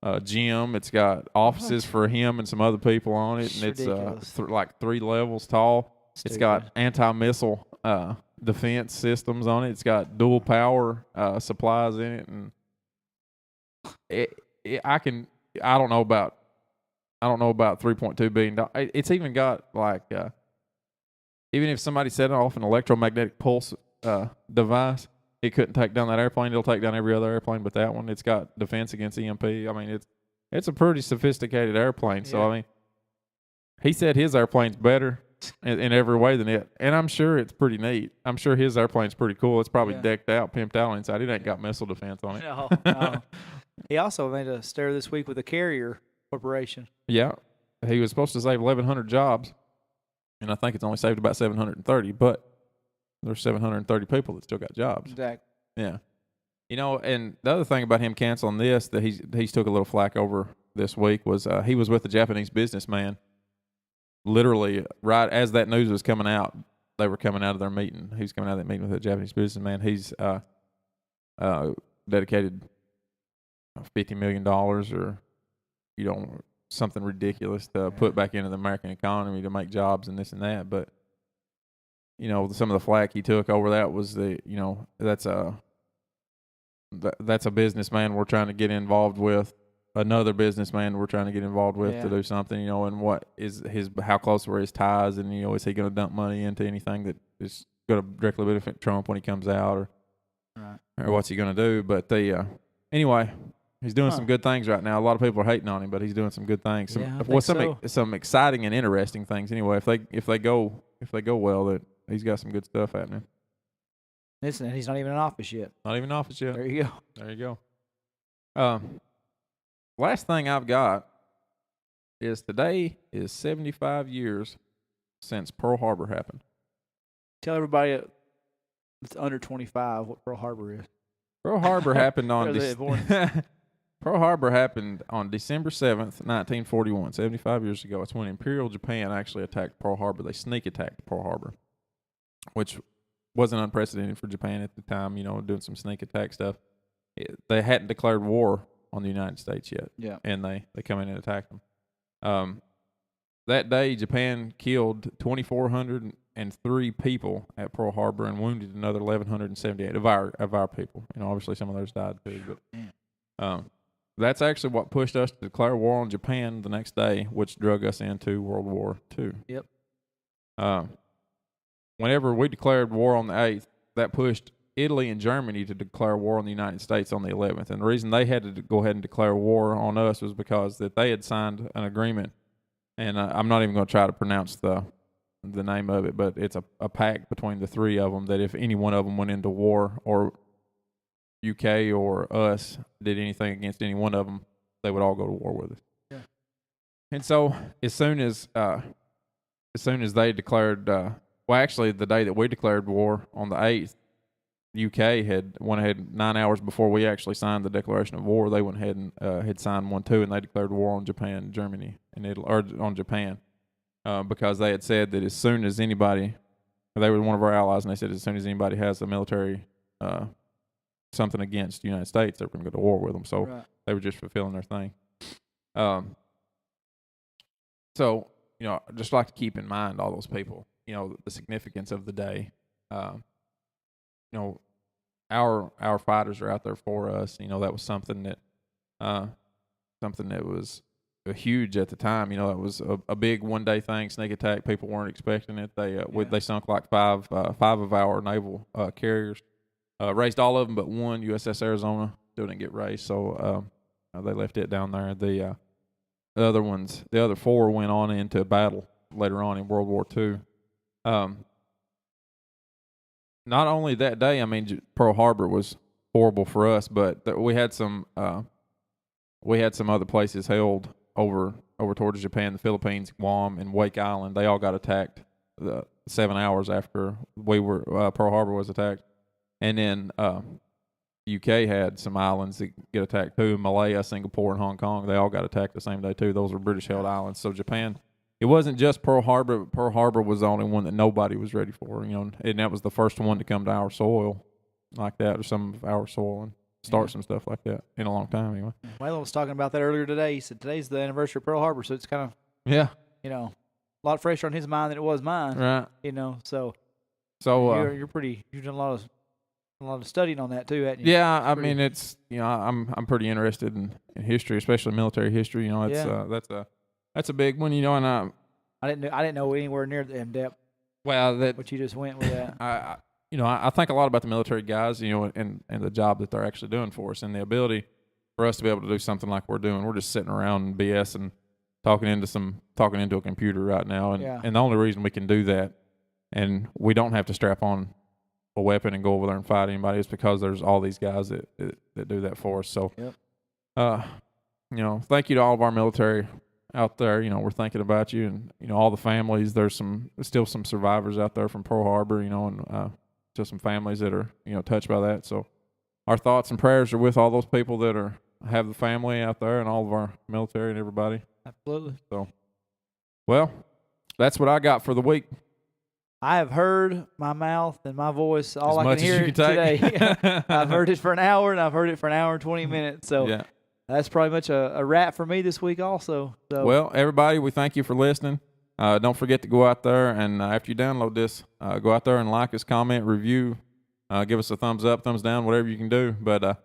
a gym. It's got offices for him and some other people on it, and it's like 3 levels tall. It's got anti-missile defense systems on it. It's got dual power supplies in it, and I don't know about $3.2 billion. It's even got even if somebody set off an electromagnetic pulse device, it couldn't take down that airplane. It'll take down every other airplane but that one. It's got defense against EMP. I mean, it's a pretty sophisticated airplane. So I mean, he said his airplane's better. in every way than it. And I'm sure it's pretty neat. I'm sure his airplane's pretty cool. It's probably Yeah. decked out, pimped out on the inside. It ain't got missile defense on it. No, no. He also made a stir this week with the Carrier Corporation. Yeah. He was supposed to save 1,100 jobs, and I think it's only saved about 730, but there's 730 people that still got jobs. Exactly. Yeah. You know, and the other thing about him canceling this that he's took a little flack over this week was he was with a Japanese businessman. Literally, right as that news was coming out, they were coming out of their meeting. He was coming out of that meeting with a Japanese businessman. He's dedicated $50 million or, something ridiculous to put back into the American economy to make jobs and this and that. But, some of the flack he took over that was that's a businessman we're trying to get involved with, another businessman we're trying to get involved with to do something, and what is how close were his ties, and, is he going to dump money into anything that is going to directly benefit Trump when he comes out, or what's he going to do? But anyway, he's doing some good things right now. A lot of people are hating on him, but he's doing some good things. Some exciting and interesting things. Anyway, if they go well, that he's got some good stuff happening. Listen, he's not even in office yet. Not even in office yet. There you go. There you go. Last thing I've got is today is 75 years since Pearl Harbor happened. Tell everybody that's under 25 what Pearl Harbor is. Pearl Harbor happened on Where they born? Pearl Harbor happened on December 7th, 1941, 75 years ago. It's when Imperial Japan actually attacked Pearl Harbor. They sneak attacked Pearl Harbor, which wasn't unprecedented for Japan at the time, doing some sneak attack stuff. They hadn't declared war on the United States yet. Yeah. And they come in and attack them. That day, Japan killed 2,403 people at Pearl Harbor and wounded another 1,178 of our people. Obviously some of those died too. But that's actually what pushed us to declare war on Japan the next day, which drug us into World War II. Yep. Whenever we declared war on the 8th, that pushed Italy and Germany to declare war on the United States on the 11th. And the reason they had to go ahead and declare war on us was because that they had signed an agreement, and I'm not even going to try to pronounce the name of it, but it's a pact between the three of them that if any one of them went into war, or UK or us did anything against any one of them, they would all go to war with us. Yeah. And so as soon as they declared, actually the day that we declared war on the 8th, UK had went ahead 9 hours before we actually signed the declaration of war. They went ahead and had signed one too, and they declared war on Japan, Germany, and Italy, or on Japan, because they had said that as soon as anybody, they were one of our allies, and they said as soon as anybody has a military something against the United States, they were going to go to war with them. So they were just fulfilling their thing. So just like to keep in mind all those people, the significance of the day. Our fighters are out there for us. That was something that was huge at the time. It was a big one-day thing, sneak attack. People weren't expecting it. They sunk like five of our naval carriers. Raised all of them but one, USS Arizona, still didn't get raised. So they left it down there. The other four went on into battle later on in World War II. Not only that day, Pearl Harbor was horrible for us, but we had some other places held over towards Japan, the Philippines, Guam, and Wake Island. They all got attacked 7 hours after Pearl Harbor was attacked. And then UK had some islands that get attacked too. Malaya, Singapore, and Hong Kong, they all got attacked the same day too. Those were British-held islands. So Japan, it wasn't just Pearl Harbor, but Pearl Harbor was the only one that nobody was ready for, and that was the first one to come to our soil like that, or some of our soil, and start some stuff like that in a long time anyway. Waylon was talking about that earlier today. He said today's the anniversary of Pearl Harbor, so it's kind of, a lot fresher on his mind than it was mine. Right. So you've done a lot of studying on that too, haven't you? Yeah, it's I'm pretty interested in history, especially military history. That's a big one, and I didn't know anywhere near the in-depth. Well, what you just went with that. I think a lot about the military guys, and the job that they're actually doing for us, and the ability for us to be able to do something like we're doing. We're just sitting around and BSing talking into a computer right now, and Yeah. and the only reason we can do that, and we don't have to strap on a weapon and go over there and fight anybody, is because there's all these guys that do that for us. So, Yep. Thank you to all of our military out there. We're thinking about you, and all the families. There's still some survivors out there from Pearl Harbor, and still some families that are touched by that. So our thoughts and prayers are with all those people that have the family out there, and all of our military and everybody. Absolutely. So, well, that's what I got for the week. I have heard my mouth and my voice all As I much can as hear you can take. today. I've heard it for an hour, and I've heard it for an hour and 20 minutes. So Yeah. that's probably much a wrap for me this week also. So Well, everybody, we thank you for listening. Don't forget to go out there, and after you download this, go out there and like us, comment, review, give us a thumbs up, thumbs down, whatever you can do. But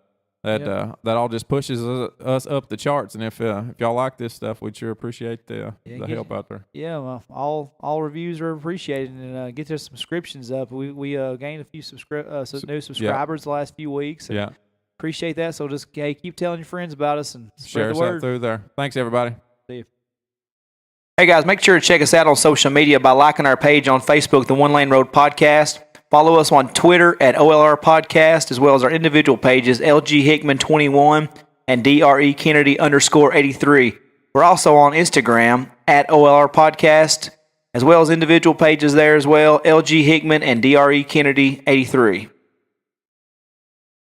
that all just pushes us up the charts. And if y'all like this stuff, we'd sure appreciate the help out there. yeah, well, all reviews are appreciated, and get their subscriptions up. We gained a few new subscribers the last few weeks. And Yeah. appreciate that. So just keep telling your friends about us and spread Share the us out word. through there. Thanks, everybody. See you. Hey guys, make sure to check us out on social media by liking our page on Facebook, the One Lane Road Podcast. Follow us on Twitter at OLR Podcast, as well as our individual pages, LG Hickman 21 and DRE Kennedy _83. We're also on Instagram at OLR Podcast, as well as individual pages there as well, LG Hickman and DRE Kennedy 83.